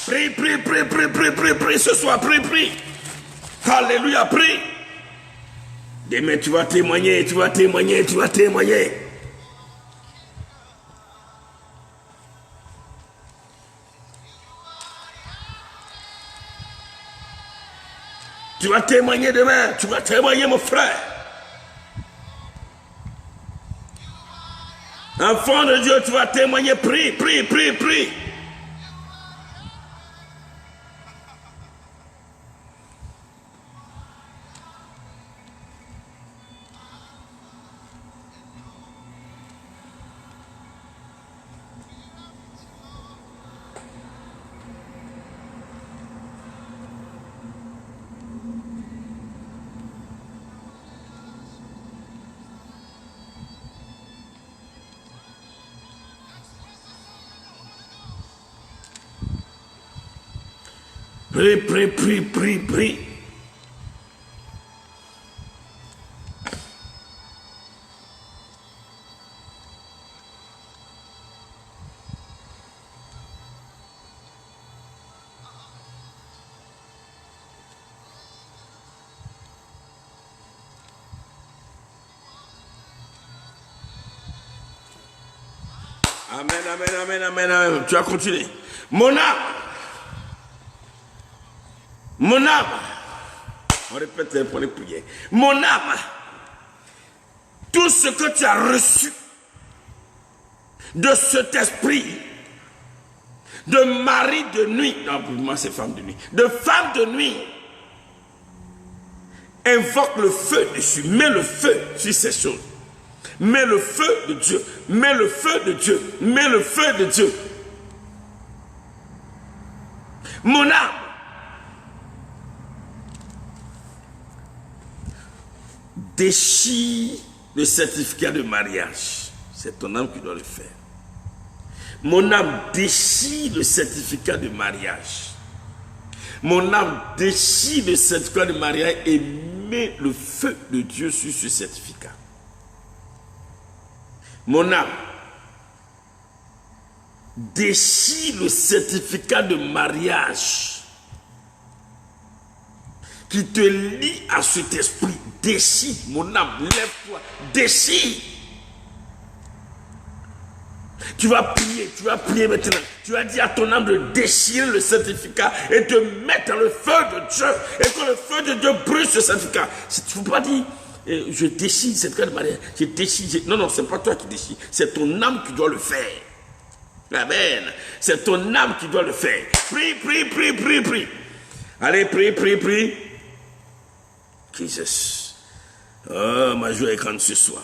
Prie, prie, prie, prie, prie, prie, prie. Ce soir, prie, prie. Alléluia, prie. Demain, tu vas témoigner, tu vas témoigner, tu vas témoigner. Tu vas témoigner demain, tu vas témoigner, mon frère. Enfant de Dieu, tu vas témoigner, prie, prie, prie, prie. Prie, prie, prie, prie, prie. Amen, amen, amen, amen, amen. Tu as continué. Mon âme, on répète les points de prière. Mon âme, tout ce que tu as reçu de cet esprit de mari de nuit, non, pour moi c'est femme de nuit, de femme de nuit, invoque le feu dessus, mets le feu sur ces choses. Mets le feu de Dieu, mets le feu de Dieu, mets le feu de Dieu. Mon âme, déchire le certificat de mariage. C'est ton âme qui doit le faire. Mon âme déchire le certificat de mariage. Mon âme déchire le certificat de mariage et met le feu de Dieu sur ce certificat. Mon âme déchire le certificat de mariage qui te lie à cet esprit. Déchire, mon âme, lève-toi, déchire. Tu vas prier maintenant. Tu vas dire à ton âme de déchirer le certificat et de mettre dans le feu de Dieu. Et que le feu de Dieu brûle ce certificat. Il ne faut pas dire, je déchire le certificat de mariage. Je déchire. Non, ce n'est pas toi qui déchire. C'est ton âme qui doit le faire. Amen. C'est ton âme qui doit le faire. Prie, prie, prie, prie, prie. Allez, prie, prie, prie. Jesus. Oh, ma joie est grande ce soir.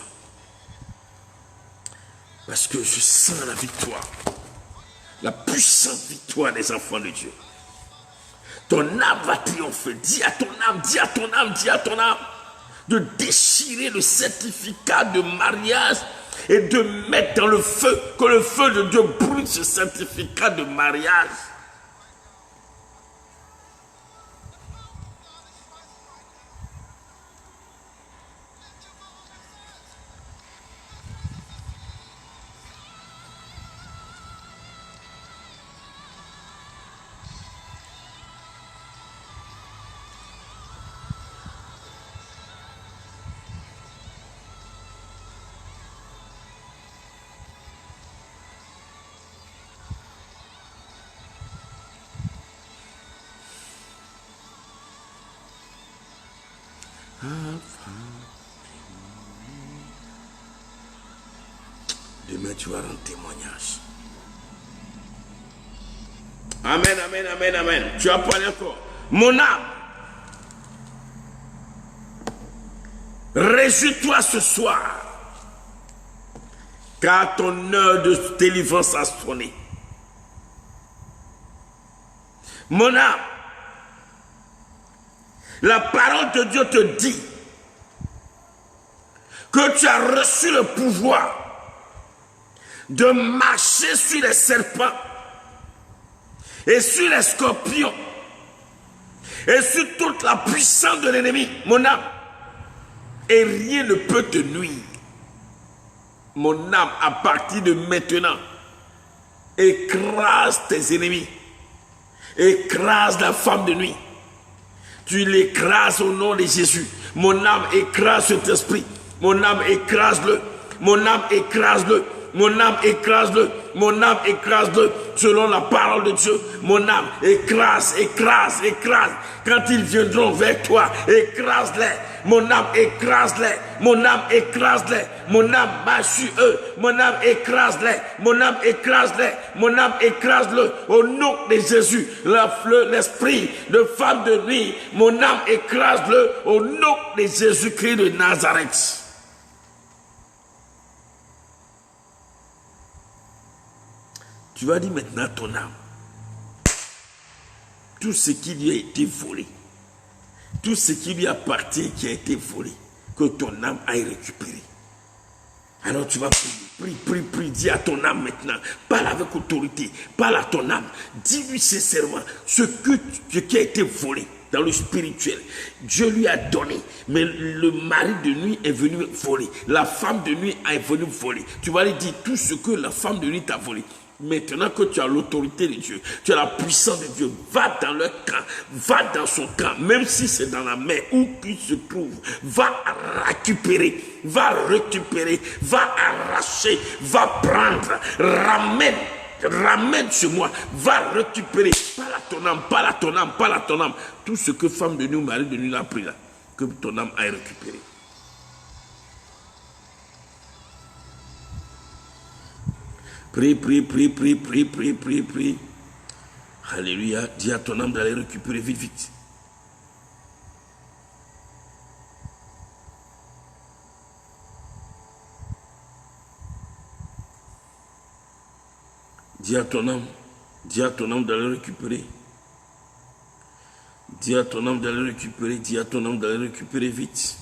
Parce que je sens la victoire. La puissante victoire des enfants de Dieu. Ton âme va triompher. Dis à ton âme, dis à ton âme, dis à ton âme de déchirer le certificat de mariage et de mettre dans le feu, que le feu de Dieu brûle ce certificat de mariage. Demain, tu vas rendre témoignage. Amen, amen, amen, amen. Tu as parlé encore. Mon âme, réjouis-toi ce soir, car ton heure de délivrance a sonné. Mon âme, la parole de Dieu te dit que tu as reçu le pouvoir de marcher sur les serpents et sur les scorpions et sur toute la puissance de l'ennemi, mon âme, et rien ne peut te nuire. Mon âme, à partir de maintenant, écrase tes ennemis, écrase la femme de nuit. Tu l'écrases au nom de Jésus. Mon âme, écrase cet esprit. Mon âme, écrase-le. Mon âme, écrase-le. Mon âme, écrase-le. Mon âme, écrase-le. Selon la parole de Dieu, mon âme, écrase, écrase, écrase. Quand ils viendront vers toi, écrase-les. Mon âme, écrase-les. Mon âme, écrase-les. Mon âme, marche sur eux. Mon âme, écrase-les. Mon âme, écrase-les. Mon âme, écrase-le. Au nom de Jésus, l'esprit de femme de nuit, mon âme, écrase-le. Au nom de Jésus-Christ de Nazareth. Tu vas dire maintenant à ton âme, tout ce qui lui a été volé, tout ce qui lui appartient qui a été volé, que ton âme aille récupérer. Alors tu vas prie, dis à ton âme maintenant, parle avec autorité, parle à ton âme, dis-lui sincèrement ce qui a été volé dans le spirituel. Dieu lui a donné, mais le mari de nuit est venu voler, la femme de nuit est venue voler. Tu vas lui dire tout ce que la femme de nuit t'a volé. Maintenant que tu as l'autorité de Dieu, tu as la puissance de Dieu, va dans leur camp, va dans son camp, même si c'est dans la mer où il se trouve, va récupérer, va arracher, va prendre, ramène chez moi, va récupérer, parle à ton âme, parle à ton âme, parle à ton âme, tout ce que femme de nuit ou mari de nuit a pris là, que ton âme aille récupérer. Prie. Alléluia. Dis à ton âme d'aller récupérer vite. Dis à ton âme d'aller récupérer. Dis à ton âme d'aller récupérer vite.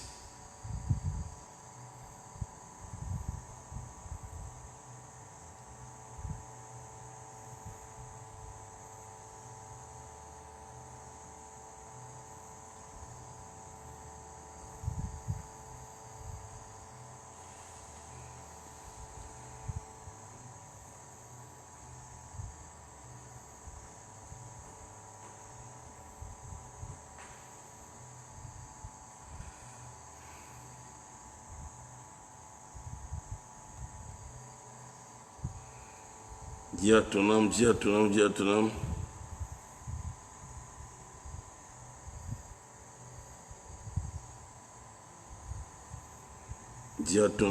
Dis à ton âme. Dis à ton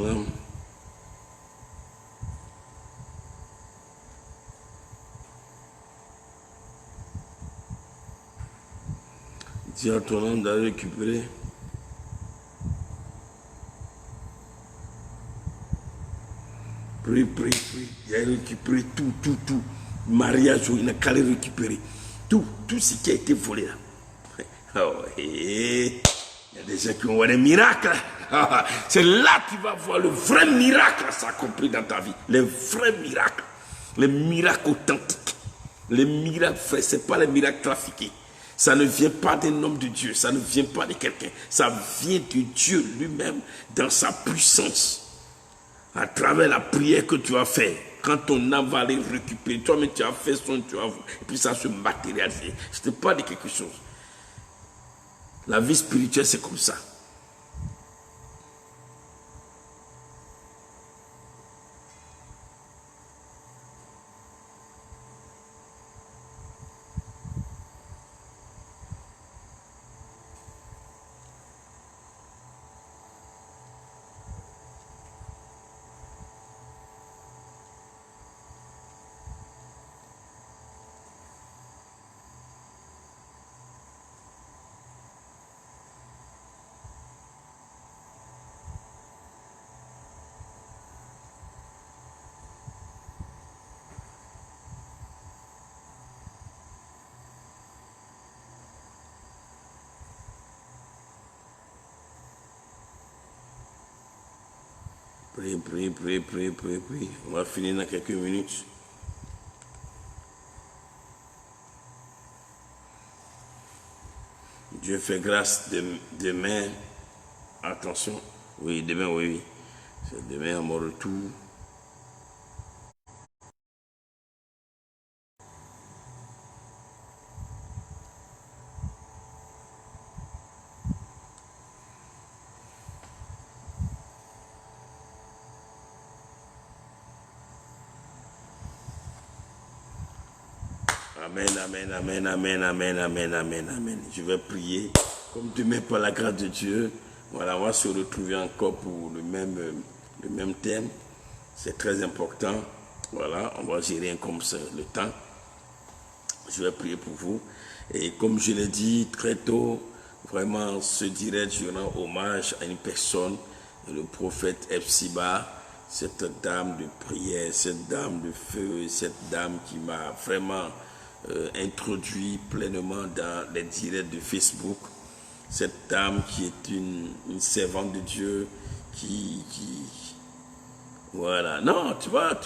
âme. Dis à ton âme d'aller récupérer. Prie. Il a récupéré tout. Mariage, il n'a qu'à le récupérer. Tout ce qui a été volé là. Oh, il y a des gens qui ont des miracles. C'est là que tu vas voir le vrai miracle s'accomplir dans ta vie. Les vrais miracles. Les miracles authentiques. Les miracles faits, ce n'est pas les miracles trafiqués. Ça ne vient pas d'un homme de Dieu. Ça ne vient pas de quelqu'un. Ça vient de Dieu lui-même dans sa puissance. À travers la prière que tu as fait, quand ton âme va aller récupérer, toi-même tu as fait son, tu as vu, et puis ça se matérialise. Je te parle de quelque chose. La vie spirituelle, c'est comme ça. Prie. On va finir dans quelques minutes. Dieu fait grâce demain. Attention. Oui, demain, oui. C'est demain à mon retour. Amen. Je vais prier. Comme demain, par la grâce de Dieu, voilà, on va se retrouver encore pour le même thème. C'est très important. Voilà, on va gérer comme ça le temps. Je vais prier pour vous. Et comme je l'ai dit très tôt, vraiment, ce direct, je rends hommage à une personne, le prophète Epsiba, cette dame de prière, cette dame de feu, cette dame qui m'a vraiment introduit pleinement dans les directs de Facebook. Cette dame qui est une servante de Dieu, voilà. Non, tu vois,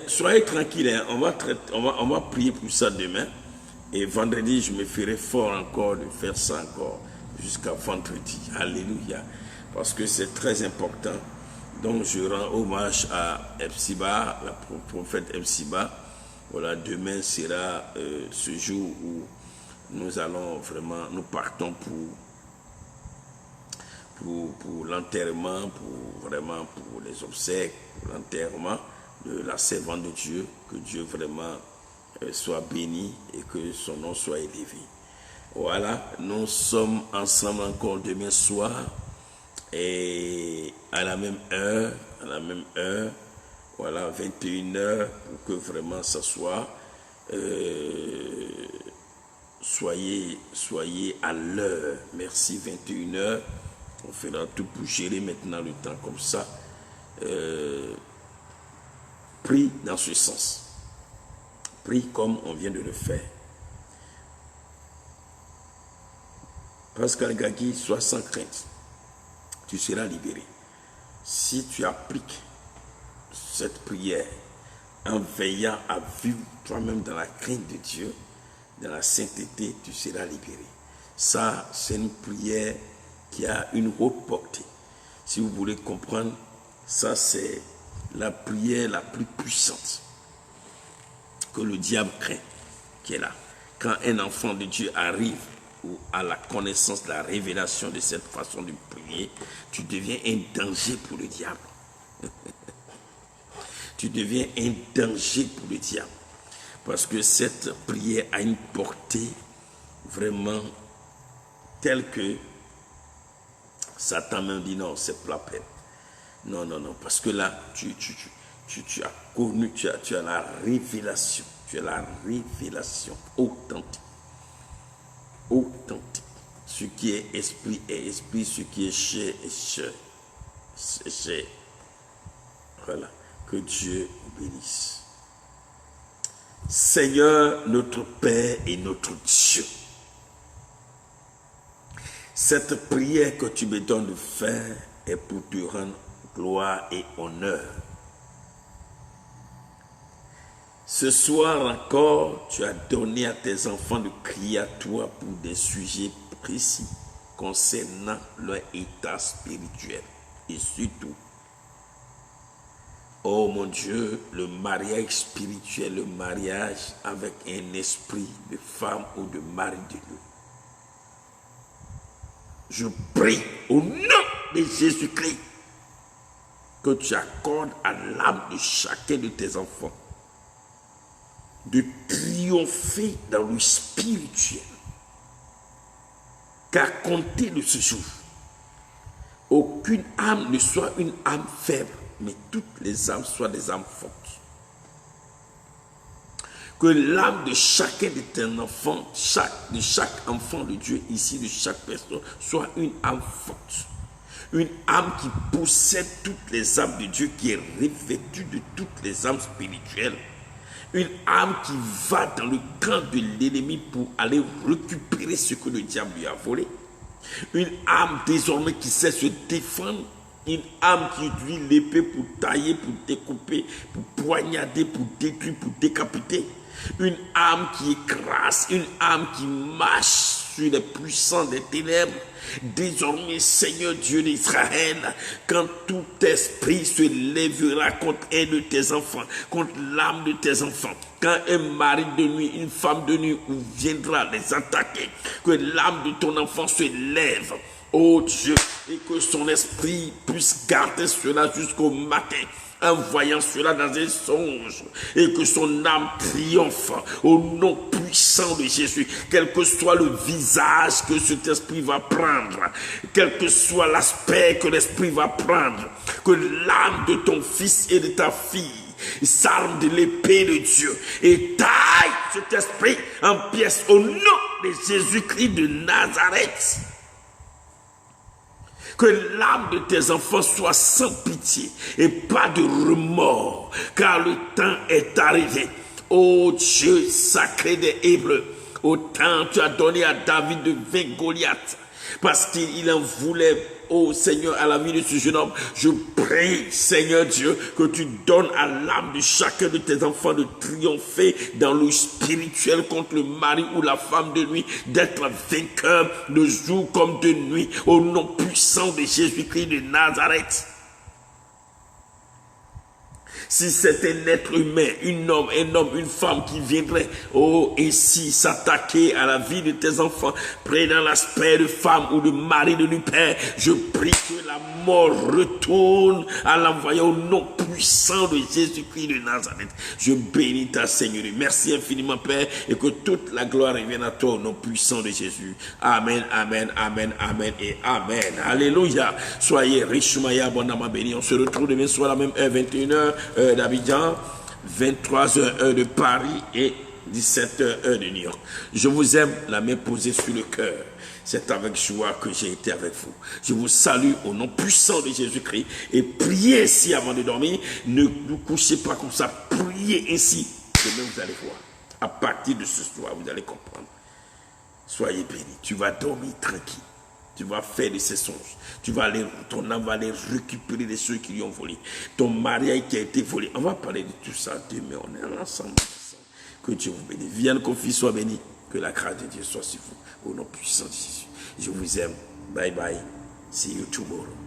soyez tranquille, hein. On va prier pour ça demain. Et vendredi, je me ferai fort encore de faire ça encore jusqu'à vendredi. Alléluia. Parce que c'est très important. Donc, je rends hommage à Epsiba, la prophète Epsiba. Voilà, demain sera ce jour où nous allons vraiment, nous partons pour l'enterrement, pour les obsèques, pour l'enterrement de la servante de Dieu, que Dieu vraiment soit béni et que son nom soit élevé. Voilà, nous sommes ensemble encore demain soir et à la même heure, voilà, 21h, pour que vraiment ça soit, soyez à l'heure. Merci, 21h. On fera tout pour gérer maintenant le temps comme ça. Prie dans ce sens. Prie comme on vient de le faire. Pascal Gagui, sois sans crainte. Tu seras libéré. Si tu appliques cette prière en veillant à vivre toi-même dans la crainte de Dieu, dans la sainteté, tu seras libéré. Ça, c'est une prière qui a une haute portée. Si vous voulez comprendre, ça c'est la prière la plus puissante que le diable craint, qui est là. Quand un enfant de Dieu arrive ou à la connaissance de la révélation de cette façon de prier, tu deviens un danger pour le diable. Tu deviens un danger pour le diable. Parce que cette prière a une portée vraiment telle que Satan même dit non, c'est pas la peine. Non, parce que là, tu as connu, tu as la révélation. Tu as la révélation authentique. Authentique. Ce qui est esprit, ce qui est chair est chair. C'est chair. Voilà. Que Dieu vous bénisse. Seigneur, notre Père et notre Dieu, cette prière que tu me donnes de faire est pour te rendre gloire et honneur. Ce soir encore, tu as donné à tes enfants de crier à toi pour des sujets précis concernant leur état spirituel et surtout, oh mon Dieu, le mariage spirituel, le mariage avec un esprit de femme ou de mari de Dieu. Je prie au nom de Jésus-Christ que tu accordes à l'âme de chacun de tes enfants de triompher dans le spirituel. Qu'à compter de ce jour, aucune âme ne soit une âme faible, mais toutes les âmes soient des âmes fortes. Que l'âme de chacun de tes enfants, de chaque enfant de Dieu ici, de chaque personne, soit une âme forte. Une âme qui possède toutes les âmes de Dieu, qui est revêtue de toutes les âmes spirituelles. Une âme qui va dans le camp de l'ennemi pour aller récupérer ce que le diable lui a volé. Une âme désormais qui sait se défendre Une âme qui utilise l'épée pour tailler, pour découper, pour poignarder, pour détruire, pour décapiter. Une âme qui écrase, une âme qui marche sur les puissants des ténèbres. Désormais, Seigneur Dieu d'Israël, quand tout esprit se lèvera contre un de tes enfants, contre l'âme de tes enfants, quand un mari de nuit, une femme de nuit viendra les attaquer, que l'âme de ton enfant se lève, ô Dieu, et que son esprit puisse garder cela jusqu'au matin, en voyant cela dans un songe, et que son âme triomphe au nom puissant de Jésus, quel que soit le visage que cet esprit va prendre, quel que soit l'aspect que l'esprit va prendre, que l'âme de ton fils et de ta fille s'arme de l'épée de Dieu et taille cet esprit en pièces au nom de Jésus-Christ de Nazareth. Que l'âme de tes enfants soit sans pitié et pas de remords, car le temps est arrivé. Ô Dieu sacré des Hébreux, autant tu as donné à David de vaincre Goliath, parce qu'il en voulait, ô Seigneur, à la vie de ce jeune homme. Je prie, Seigneur Dieu, que tu donnes à l'âme de chacun de tes enfants de triompher dans le spirituel contre le mari ou la femme de nuit, d'être vainqueur de jour comme de nuit, au nom puissant de Jésus-Christ de Nazareth. Si c'est un être humain, un homme, une femme qui viendrait, oh, ainsi s'attaquer à la vie de tes enfants, prenant l'aspect de femme ou de mari de nuit, Père, je prie que la mort retourne à l'envoyer au nom puissant de Jésus-Christ de Nazareth. Je bénis ta Seigneurie. Merci infiniment, Père, et que toute la gloire revienne à toi au nom puissant de Jésus. Amen, amen, amen, amen et amen. Alléluia. Soyez richement et abondamment bénis. On se retrouve demain soir à la même heure, 21h. D'Abidjan, 23h heure de Paris et 17h heure de New York. Je vous aime, la main posée sur le cœur. C'est avec joie que j'ai été avec vous. Je vous salue au nom puissant de Jésus-Christ et priez ainsi avant de dormir. Ne vous couchez pas comme ça. Priez ainsi. Demain vous allez voir. À partir de ce soir, vous allez comprendre. Soyez bénis. Tu vas dormir tranquille. Tu vas faire de ces songes. Ton âme va aller récupérer de ceux qui lui ont volé. Ton mariage qui a été volé. On va parler de tout ça demain. On est ensemble. Que Dieu vous bénisse. Viens que fils soit béni. Que la grâce de Dieu soit sur vous. Au nom puissant de Jésus. Je vous aime. Bye bye. See you tomorrow.